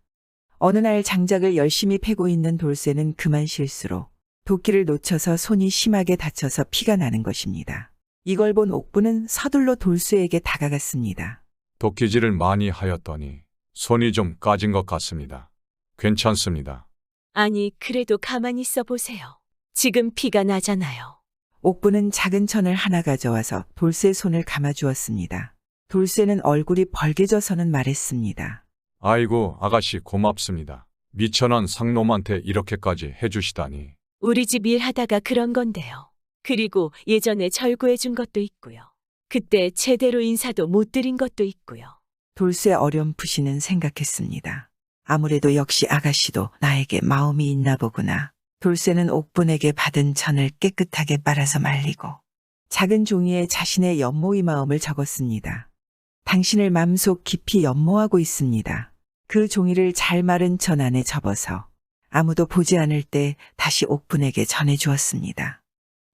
어느 날 장작을 열심히 패고 있는 돌쇠는 그만 실수로 도끼를 놓쳐서 손이 심하게 다쳐서 피가 나는 것입니다. 이걸 본 옥분은 서둘러 돌쇠에게 다가갔습니다. 도끼질을 많이 하였더니 손이 좀 까진 것 같습니다. 괜찮습니다. 아니, 그래도 가만히 있어 보세요. 지금 피가 나잖아요. 옥분은 작은 천을 하나 가져와서 돌쇠 손을 감아주었습니다. 돌쇠는 얼굴이 벌개져서는 말했습니다. 아이고, 아가씨 고맙습니다. 미천한 상놈한테 이렇게까지 해주시다니. 우리 집 일하다가 그런 건데요. 그리고 예전에 절구해 준 것도 있고요. 그때 제대로 인사도 못 드린 것도 있고요. 돌쇠 어렴풋이는 생각했습니다. 아무래도 역시 아가씨도 나에게 마음이 있나 보구나. 돌쇠는 옥분에게 받은 천을 깨끗하게 빨아서 말리고 작은 종이에 자신의 연모의 마음을 적었습니다. 당신을 맘속 깊이 연모하고 있습니다. 그 종이를 잘 마른 천 안에 접어서 아무도 보지 않을 때 다시 옥분에게 전해주었습니다.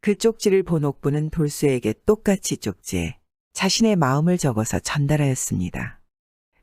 그 쪽지를 본 옥분은 돌쇠에게 똑같이 쪽지에 자신의 마음을 적어서 전달하였습니다.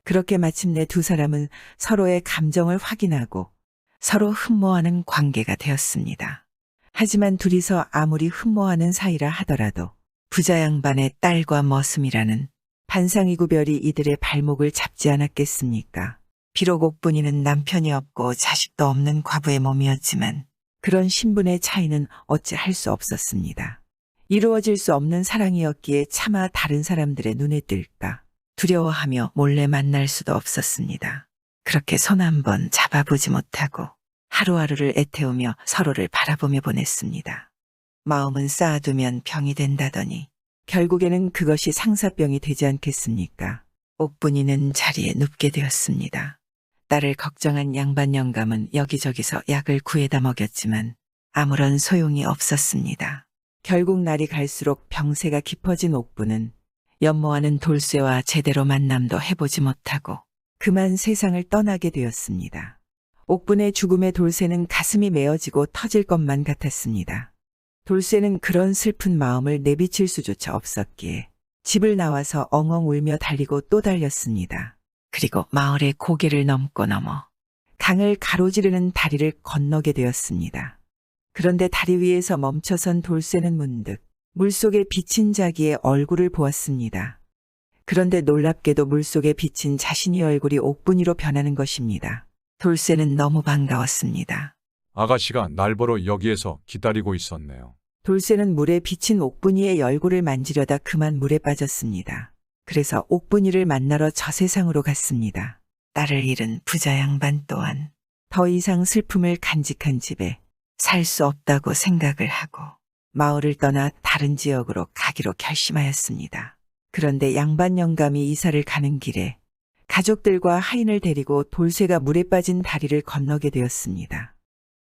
그렇게 마침내 두 사람은 서로의 감정을 확인하고 서로 흠모하는 관계가 되었습니다. 하지만 둘이서 아무리 흠모하는 사이라 하더라도 부자 양반의 딸과 머슴이라는 반상이구별이 이들의 발목을 잡지 않았겠습니까? 비록 옥분이는 남편이 없고 자식도 없는 과부의 몸이었지만 그런 신분의 차이는 어찌 할 수 없었습니다. 이루어질 수 없는 사랑이었기에 차마 다른 사람들의 눈에 띌까 두려워하며 몰래 만날 수도 없었습니다. 그렇게 손 한 번 잡아보지 못하고 하루하루를 애태우며 서로를 바라보며 보냈습니다. 마음은 쌓아두면 병이 된다더니 결국에는 그것이 상사병이 되지 않겠습니까? 옥분이는 자리에 눕게 되었습니다. 딸을 걱정한 양반 영감은 여기저기서 약을 구해다 먹였지만 아무런 소용이 없었습니다. 결국 날이 갈수록 병세가 깊어진 옥분은 연모하는 돌쇠와 제대로 만남도 해보지 못하고 그만 세상을 떠나게 되었습니다. 옥분의 죽음에 돌쇠는 가슴이 메어지고 터질 것만 같았습니다. 돌쇠는 그런 슬픈 마음을 내비칠 수조차 없었기에 집을 나와서 엉엉 울며 달리고 또 달렸습니다. 그리고 마을의 고개를 넘고 넘어 강을 가로지르는 다리를 건너게 되었습니다. 그런데 다리 위에서 멈춰선 돌쇠는 문득 물속에 비친 자기의 얼굴을 보았습니다. 그런데 놀랍게도 물속에 비친 자신의 얼굴이 옥분이로 변하는 것입니다. 돌쇠는 너무 반가웠습니다. 아가씨가 날 보러 여기에서 기다리고 있었네요. 돌쇠는 물에 비친 옥분이의 얼굴을 만지려다 그만 물에 빠졌습니다. 그래서 옥분이를 만나러 저 세상으로 갔습니다. 딸을 잃은 부자 양반 또한 더 이상 슬픔을 간직한 집에 살 수 없다고 생각을 하고 마을을 떠나 다른 지역으로 가기로 결심하였습니다. 그런데 양반 영감이 이사를 가는 길에 가족들과 하인을 데리고 돌쇠가 물에 빠진 다리를 건너게 되었습니다.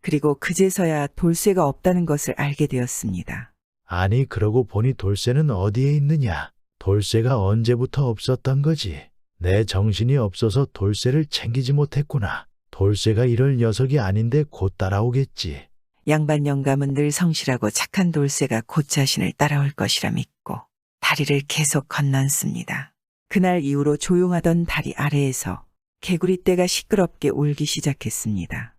그리고 그제서야 돌쇠가 없다는 것을 알게 되었습니다. 아니 그러고 보니 돌쇠는 어디에 있느냐? 돌쇠가 언제부터 없었던 거지? 내 정신이 없어서 돌쇠를 챙기지 못했구나. 돌쇠가 이럴 녀석이 아닌데 곧 따라오겠지. 양반 영감은 늘 성실하고 착한 돌쇠가 곧 자신을 따라올 것이라 믿고 다리를 계속 건넜습니다. 그날 이후로 조용하던 다리 아래에서 개구리떼가 시끄럽게 울기 시작했습니다.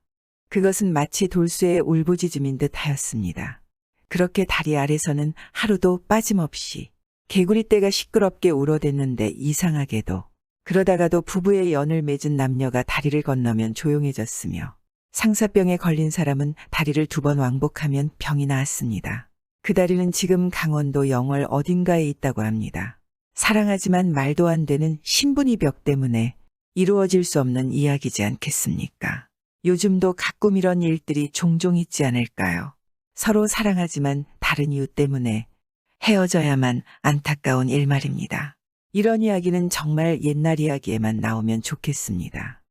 그것은 마치 돌쇠의 울부짖음인 듯 하였습니다. 그렇게 다리 아래서는 하루도 빠짐없이 개구리떼가 시끄럽게 울어댔는데 이상하게도 그러다가도 부부의 연을 맺은 남녀가 다리를 건너면 조용해졌으며 상사병에 걸린 사람은 다리를 2번 왕복하면 병이 나았습니다. 그 다리는 지금 강원도 영월 어딘가에 있다고 합니다. 사랑하지만 말도 안 되는 신분이벽 때문에 이루어질 수 없는 이야기지 않겠습니까? 요즘도 가끔 이런 일들이 종종 있지 않을까요? 서로 사랑하지만 다른 이유 때문에 헤어져야만 안타까운 일 말입니다. 이런 이야기는 정말 옛날 이야기에만 나오면 좋겠습니다.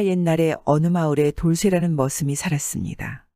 옛날에 어느 마을에 돌쇠라는 머슴이 살았습니다.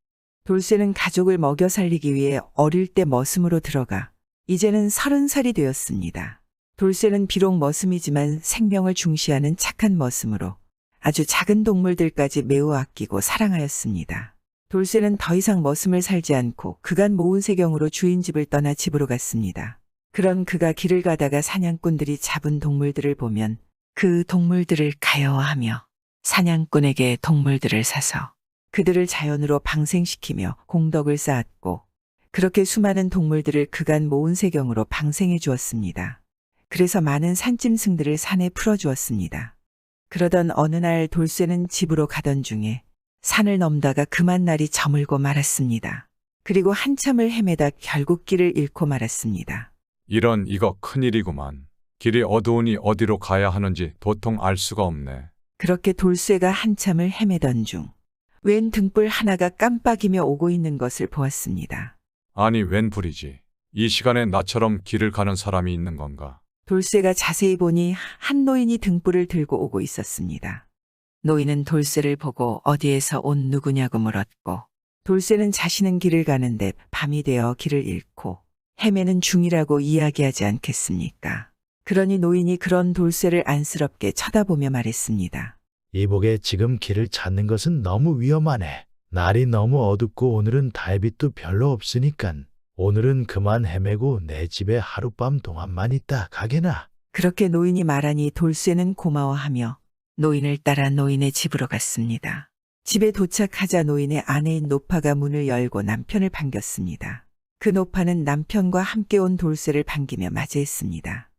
돌쇠는 가족을 먹여 살리기 위해 어릴 때 머슴으로 들어가 이제는 30살이 되었습니다. 돌쇠는 비록 머슴이지만 생명을 중시하는 착한 머슴으로 아주 작은 동물들까지 매우 아끼고 사랑하였습니다. 돌쇠는 더 이상 머슴을 살지 않고 그간 모은 세경으로 주인 집을 떠나 집으로 갔습니다. 그런 그가 길을 가다가 사냥꾼들이 잡은 동물들을 보면 그 동물들을 가여워하며 사냥꾼에게 동물들을 사서 그들을 자연으로 방생시키며 공덕을 쌓았고 그렇게 수많은 동물들을 그간 모은 세경으로 방생해 주었습니다. 그래서 많은 산짐승들을 산에 풀어주었습니다. 그러던 어느 날 돌쇠는 집으로 가던 중에 산을 넘다가 그만 날이 저물고 말았습니다. 그리고 한참을 헤매다 결국 길을 잃고 말았습니다. 이거 큰일이구만. 길이 어두우니 어디로 가야 하는지 도통 알 수가 없네. 그렇게 돌쇠가 한참을 헤매던 중 웬 등불 하나가 깜빡이며 오고 있는 것을 보았습니다. 아니 웬 불이지. 이 시간에 나처럼 길을 가는 사람이 있는 건가? 돌쇠가 자세히 보니 한 노인이 등불을 들고 오고 있었습니다. 노인은 돌쇠를 보고 어디에서 온 누구냐고 물었고, 돌쇠는 자신은 길을 가는데 밤이 되어 길을 잃고 헤매는 중이라고 이야기하지 않겠습니까? 그러니 노인이 그런 돌쇠를 안쓰럽게 쳐다보며 말했습니다. 이복에 지금 길을 찾는 것은 너무 위험하네. 날이 너무 어둡고 오늘은 달빛도 별로 없으니깐 오늘은 그만 헤매고 내 집에 하룻밤 동안만 있다 가게나. 그렇게 노인이 말하니 돌쇠는 고마워하며 노인을 따라 노인의 집으로 갔습니다. 집에 도착하자 노인의 아내인 노파가 문을 열고 남편을 반겼습니다. 그 노파는 남편과 함께 온 돌쇠를 반기며 맞이했습니다.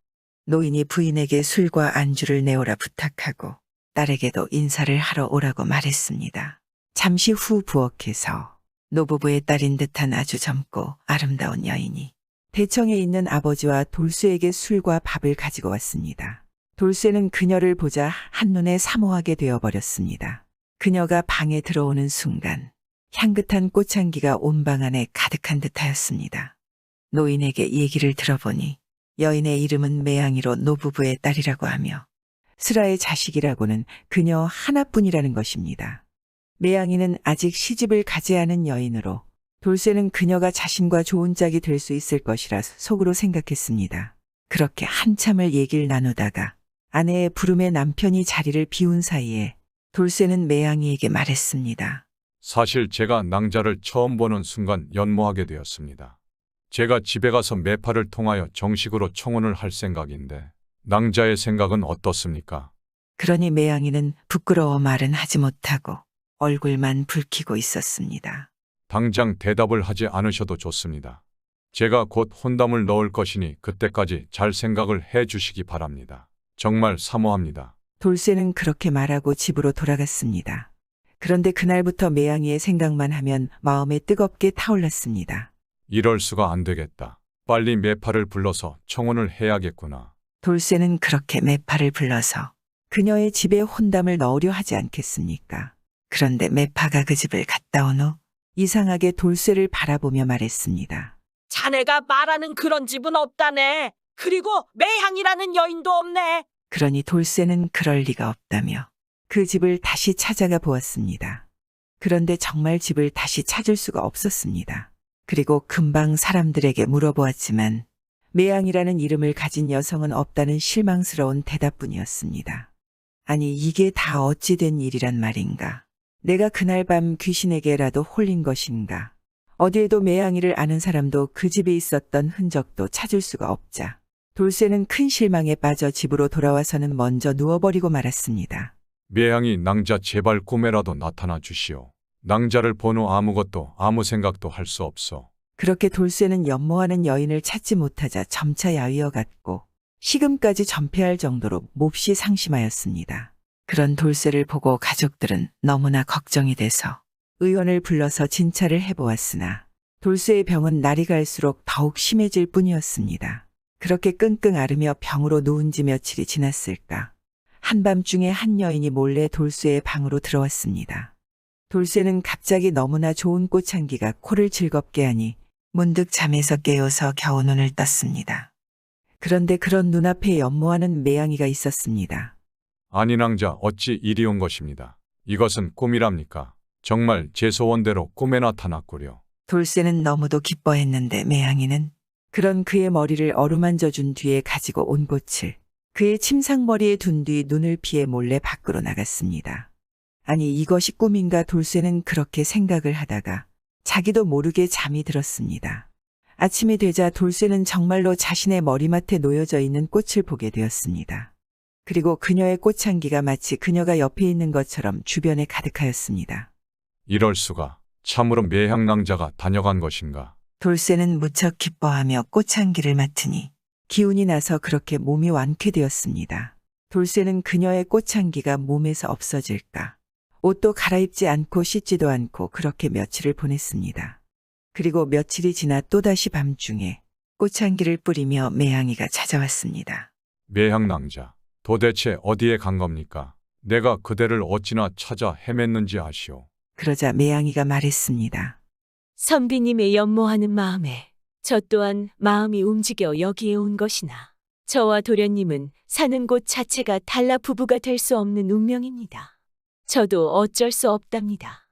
노인이 부인에게 술과 안주를 내오라 부탁하고 딸에게도 인사를 하러 오라고 말했습니다. 잠시 후 부엌에서 노부부의 딸인 듯한 아주 젊고 아름다운 여인이 대청에 있는 아버지와 돌쇠에게 술과 밥을 가지고 왔습니다. 돌쇠는 그녀를 보자 한눈에 사모하게 되어버렸습니다. 그녀가 방에 들어오는 순간 향긋한 꽃향기가 온 방 안에 가득한 듯하였습니다. 노인에게 얘기를 들어보니 여인의 이름은 매양이로 노부부의 딸이라고 하며 슬아의 자식이라고는 그녀 하나뿐이라는 것입니다. 매양이는 아직 시집을 가지 않은 여인으로 돌쇠는 그녀가 자신과 좋은 짝이 될 수 있을 것이라 속으로 생각했습니다. 그렇게 한참을 얘기를 나누다가 아내의 부름에 남편이 자리를 비운 사이에 돌쇠는 매양이에게 말했습니다. 사실 제가 낭자를 처음 보는 순간 연모하게 되었습니다. 제가 집에 가서 매파를 통하여 정식으로 청혼을 할 생각인데 낭자의 생각은 어떻습니까? 그러니 매양이는 부끄러워 말은 하지 못하고 얼굴만 붉히고 있었습니다. 당장 대답을 하지 않으셔도 좋습니다. 제가 곧 혼담을 넣을 것이니 그때까지 잘 생각을 해 주시기 바랍니다. 정말 사모합니다. 돌쇠는 그렇게 말하고 집으로 돌아갔습니다. 그런데 그날부터 매양이의 생각만 하면 마음에 뜨겁게 타올랐습니다. 이럴 수가 안 되겠다. 빨리 매파를 불러서 청혼을 해야겠구나. 돌쇠는 그렇게 매파를 불러서 그녀의 집에 혼담을 넣으려 하지 않겠습니까? 그런데 매파가 그 집을 갔다 온 후 이상하게 돌쇠를 바라보며 말했습니다. 자네가 말하는 그런 집은 없다네. 그리고 매향이라는 여인도 없네. 그러니 돌쇠는 그럴 리가 없다며 그 집을 다시 찾아가 보았습니다. 그런데 정말 집을 다시 찾을 수가 없었습니다. 그리고 금방 사람들에게 물어보았지만 매양이라는 이름을 가진 여성은 없다는 실망스러운 대답뿐이었습니다. 아니 이게 다 어찌 된 일이란 말인가? 내가 그날 밤 귀신에게라도 홀린 것인가? 어디에도 매양이를 아는 사람도 그 집에 있었던 흔적도 찾을 수가 없자 돌쇠는 큰 실망에 빠져 집으로 돌아와서는 먼저 누워버리고 말았습니다. 매향이 낭자 제발 꿈에라도 나타나 주시오. 낭자를 본 후 아무것도 아무 생각도 할 수 없어. 그렇게 돌쇠는 연모하는 여인을 찾지 못하자 점차 야위어 갔고 식음까지 전폐할 정도로 몹시 상심하였습니다. 그런 돌쇠를 보고 가족들은 너무나 걱정이 돼서 의원을 불러서 진찰을 해보았으나 돌쇠의 병은 날이 갈수록 더욱 심해질 뿐이었습니다. 그렇게 끙끙 앓으며 병으로 누운 지 며칠이 지났을까. 한밤중에 한 여인이 몰래 돌쇠의 방으로 들어왔습니다. 돌쇠는 갑자기 너무나 좋은 꽃향기가 코를 즐겁게 하니 문득 잠에서 깨어서 겨우 눈을 떴습니다. 그런데 그런 눈앞에 연모하는 매양이가 있었습니다. 아니 낭자 어찌 이리 온 것입니다. 이것은 꿈이랍니까? 정말 제 소원대로 꿈에 나타났구려. 돌쇠는 너무도 기뻐했는데 매양이는 그런 그의 머리를 어루만져 준 뒤에 가지고 온 꽃을 그의 침상머리에 둔 뒤 눈을 피해 몰래 밖으로 나갔습니다. 아니 이것이 꿈인가 돌쇠는 그렇게 생각을 하다가 자기도 모르게 잠이 들었습니다. 아침이 되자 돌쇠는 정말로 자신의 머리맡에 놓여져 있는 꽃을 보게 되었습니다. 그리고 그녀의 꽃향기가 마치 그녀가 옆에 있는 것처럼 주변에 가득하였습니다. 이럴 수가. 참으로 매향 낭자가 다녀간 것인가? 돌쇠는 무척 기뻐하며 꽃향기를 맡으니 기운이 나서 그렇게 몸이 완쾌되었습니다. 돌쇠는 그녀의 꽃향기가 몸에서 없어질까. 옷도 갈아입지 않고 씻지도 않고 그렇게 며칠을 보냈습니다. 그리고 며칠이 지나 또다시 밤중에 꽃향기를 뿌리며 매양이가 찾아왔습니다. 매향 낭자, 도대체 어디에 간 겁니까? 내가 그대를 어찌나 찾아 헤맸는지 아시오. 그러자 매양이가 말했습니다. 선비님의 연모하는 마음에 저 또한 마음이 움직여 여기에 온 것이나 저와 도련님은 사는 곳 자체가 달라 부부가 될 수 없는 운명입니다. 저도 어쩔 수 없답니다.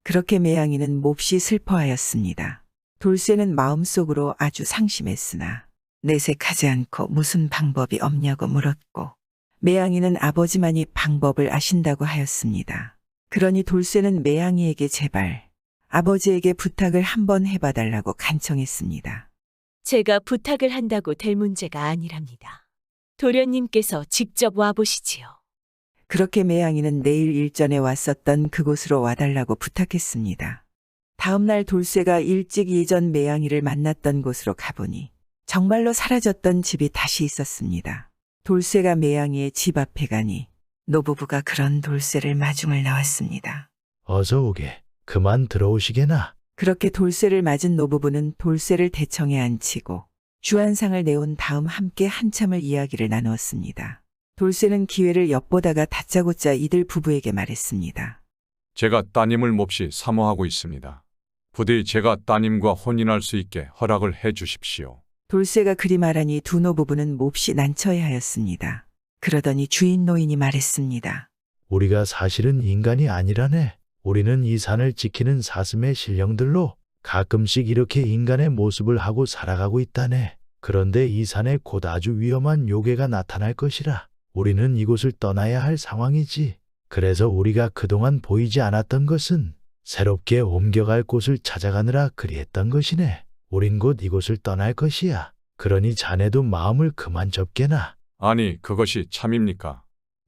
그렇게 매양이는 몹시 슬퍼하였습니다. 돌쇠는 마음속으로 아주 상심했으나 내색하지 않고 무슨 방법이 없냐고 물었고 매양이는 아버지만이 방법을 아신다고 하였습니다. 그러니 돌쇠는 매양이에게 제발 아버지에게 부탁을 한번 해봐달라고 간청했습니다. 제가 부탁을 한다고 될 문제가 아니랍니다. 도련님께서 직접 와보시지요. 그렇게 매양이는 내일 일전에 왔었던 그곳으로 와달라고 부탁했습니다. 다음날 돌쇠가 일찍 예전 매양이를 만났던 곳으로 가보니 정말로 사라졌던 집이 다시 있었습니다. 돌쇠가 매양이의 집 앞에 가니 노부부가 그런 돌쇠를 마중을 나왔습니다. 어서 오게. 그만 들어오시게나. 그렇게 돌쇠를 맞은 노부부는 돌쇠를 대청에 앉히고 주안상을 내온 다음 함께 한참을 이야기를 나누었습니다. 돌쇠는 기회를 엿보다가 다짜고짜 이들 부부에게 말했습니다. 제가 따님을 몹시 사모하고 있습니다. 부디 제가 따님과 혼인할 수 있게 허락을 해 주십시오. 돌쇠가 그리 말하니 두 노부부는 몹시 난처해하였습니다. 그러더니 주인 노인이 말했습니다. 우리가 사실은 인간이 아니라네. 우리는 이 산을 지키는 사슴의 신령들로 가끔씩 이렇게 인간의 모습을 하고 살아가고 있다네. 그런데 이 산에 곧 아주 위험한 요괴가 나타날 것이라 우리는 이곳을 떠나야 할 상황이지. 그래서 우리가 그동안 보이지 않았던 것은 새롭게 옮겨갈 곳을 찾아가느라 그리했던 것이네. 우린 곧 이곳을 떠날 것이야. 그러니 자네도 마음을 그만 접게나. 아니, 그것이 참입니까?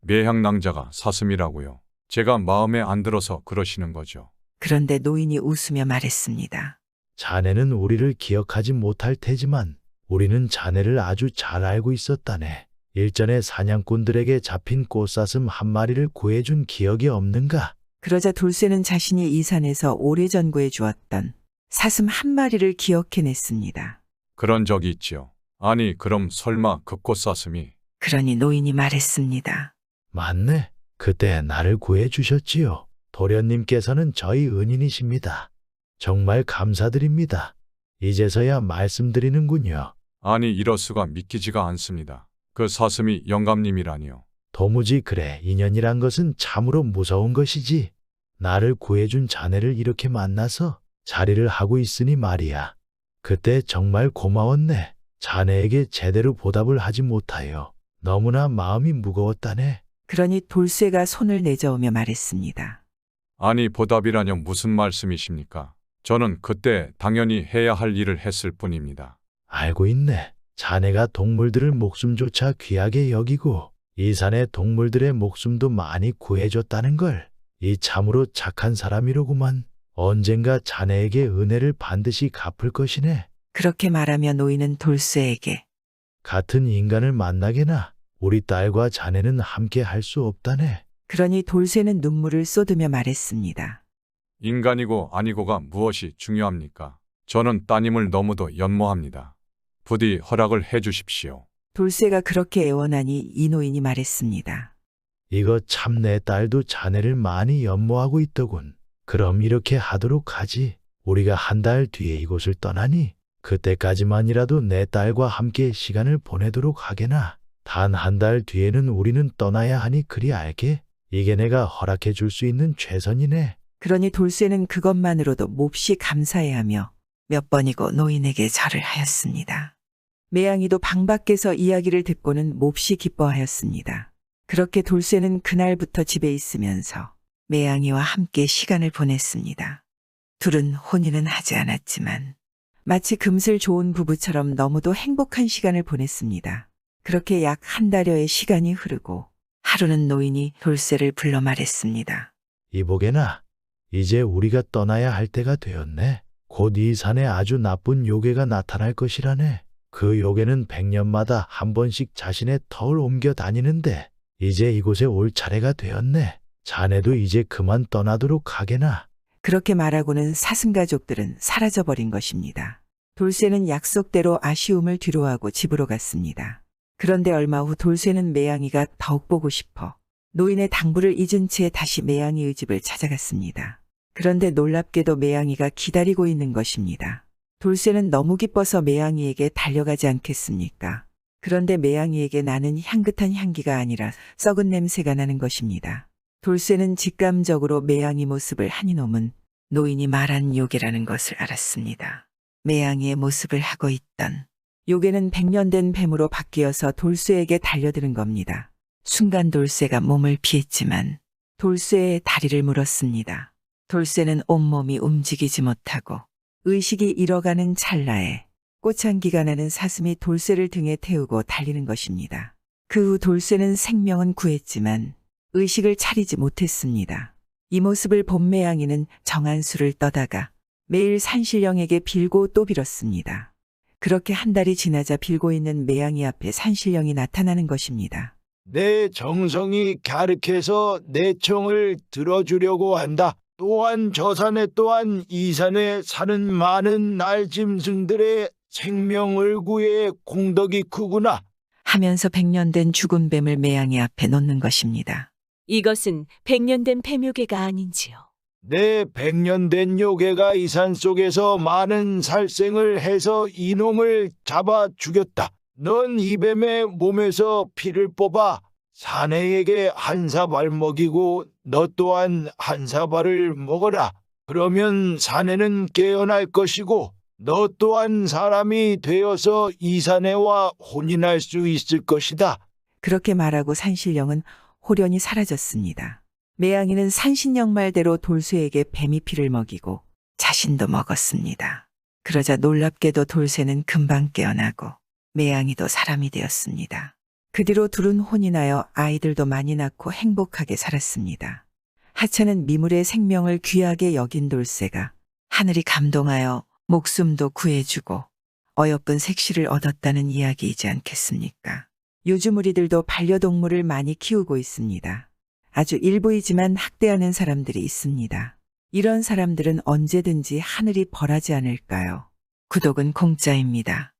매향낭자가 사슴이라고요. 제가 마음에 안 들어서 그러시는 거죠. 그런데 노인이 웃으며 말했습니다. 자네는 우리를 기억하지 못할 테지만 우리는 자네를 아주 잘 알고 있었다네. 일전에 사냥꾼들에게 잡힌 꽃사슴 한 마리를 구해준 기억이 없는가? 그러자 돌쇠는 자신이 이 산에서 오래전 구해주었던 사슴 한 마리를 기억해냈습니다. 그런 적이 있지요. 아니, 그럼 설마 그 꽃사슴이 그러니 노인이 말했습니다. 맞네. 그때 나를 구해주셨지요. 도련님께서는 저희 은인이십니다. 정말 감사드립니다. 이제서야 말씀드리는군요. 아니, 이럴 수가 믿기지가 않습니다. 그 사슴이 영감님이라니요. 도무지 그래. 인연이란 것은 참으로 무서운 것이지. 나를 구해준 자네를 이렇게 만나서 자리를 하고 있으니 말이야. 그때 정말 고마웠네. 자네에게 제대로 보답을 하지 못하여 너무나 마음이 무거웠다네. 그러니 돌쇠가 손을 내저으며 말했습니다. 아니, 보답이라뇨 무슨 말씀이십니까? 저는 그때 당연히 해야 할 일을 했을 뿐입니다. 알고 있네. 자네가 동물들을 목숨조차 귀하게 여기고 이 산의 동물들의 목숨도 많이 구해줬다는 걸. 이 참으로 착한 사람이로구만. 언젠가 자네에게 은혜를 반드시 갚을 것이네. 그렇게 말하며 노인은 돌쇠에게 같은 인간을 만나게나 우리 딸과 자네는 함께 할 수 없다네. 그러니 돌쇠는 눈물을 쏟으며 말했습니다. 인간이고 아니고가 무엇이 중요합니까? 저는 따님을 너무도 연모합니다. 부디 허락을 해 주십시오. 돌쇠가 그렇게 애원하니 이 노인이 말했습니다. 이거 참 내 딸도 자네를 많이 연모하고 있더군. 그럼 이렇게 하도록 하지. 우리가 한 달 뒤에 이곳을 떠나니 그때까지만이라도 내 딸과 함께 시간을 보내도록 하게나. 단 한 달 뒤에는 우리는 떠나야 하니 그리 알게. 이게 내가 허락해 줄 수 있는 최선이네. 그러니 돌쇠는 그것만으로도 몹시 감사해하며 몇 번이고 노인에게 절을 하였습니다. 매양이도 방 밖에서 이야기를 듣고는 몹시 기뻐하였습니다. 그렇게 돌쇠는 그날부터 집에 있으면서 매양이와 함께 시간을 보냈습니다. 둘은 혼인은 하지 않았지만 마치 금슬 좋은 부부처럼 너무도 행복한 시간을 보냈습니다. 그렇게 약 한 달여의 시간이 흐르고 하루는 노인이 돌쇠를 불러 말했습니다. 이보게나. 이제 우리가 떠나야 할 때가 되었네. 곧 이 산에 아주 나쁜 요괴가 나타날 것이라네. 그 요괴는 100년마다 한 번씩 자신의 터를 옮겨 다니는데 이제 이곳에 올 차례가 되었네. 자네도 이제 그만 떠나도록 하게나. 그렇게 말하고는 사슴가족들은 사라져버린 것입니다. 돌쇠는 약속대로 아쉬움을 뒤로하고 집으로 갔습니다. 그런데 얼마 후 돌쇠는 매양이가 더욱 보고 싶어 노인의 당부를 잊은 채 다시 매양이의 집을 찾아갔습니다. 그런데 놀랍게도 매양이가 기다리고 있는 것입니다. 돌쇠는 너무 기뻐서 매양이에게 달려가지 않겠습니까? 그런데 매양이에게 나는 향긋한 향기가 아니라 썩은 냄새가 나는 것입니다. 돌쇠는 직감적으로 매양이 모습을 한 이놈은 노인이 말한 요괴라는 것을 알았습니다. 매양이의 모습을 하고 있던 요괴는 100년 된 뱀으로 바뀌어서 돌쇠에게 달려드는 겁니다. 순간 돌쇠가 몸을 피했지만 돌쇠의 다리를 물었습니다. 돌쇠는 온몸이 움직이지 못하고 의식이 잃어가는 찰나에 꽃향기가 나는 사슴이 돌쇠를 등에 태우고 달리는 것입니다. 그 후 돌쇠는 생명은 구했지만 의식을 차리지 못했습니다. 이 모습을 본 매양이는 정한수를 떠다가 매일 산신령에게 빌고 또 빌었습니다. 그렇게 한 달이 지나자 빌고 있는 매양이 앞에 산신령이 나타나는 것입니다. 내 정성이 갸륵해서 내 청을 들어주려고 한다. 또한 저 산에 또한 이 산에 사는 많은 날짐승들의 생명을 구해 공덕이 크구나. 하면서 100년 된 죽은 뱀을 매양이 앞에 놓는 것입니다. 이것은 100년 된 뱀요괴가 아닌지요. 내 100년 된 요괴가 이 산 속에서 많은 살생을 해서 이놈을 잡아 죽였다. 넌 이 뱀의 몸에서 피를 뽑아 사내에게 한 사발 먹이고 너 또한 한 사발을 먹어라. 그러면 사내는 깨어날 것이고 너 또한 사람이 되어서 이 사내와 혼인할 수 있을 것이다. 그렇게 말하고 산신령은 호련히 사라졌습니다. 매양이는 산신령 말대로 돌쇠에게 뱀이 피를 먹이고 자신도 먹었습니다. 그러자 놀랍게도 돌쇠는 금방 깨어나고 매양이도 사람이 되었습니다. 그 뒤로 둘은 혼인하여 아이들도 많이 낳고 행복하게 살았습니다. 하찮은 미물의 생명을 귀하게 여긴 돌쇠가 하늘이 감동하여 목숨도 구해주고 어여쁜 색시를 얻었다는 이야기이지 않겠습니까? 요즘 우리들도 반려동물을 많이 키우고 있습니다. 아주 일부이지만 학대하는 사람들이 있습니다. 이런 사람들은 언제든지 하늘이 벌하지 않을까요? 구독은 공짜입니다.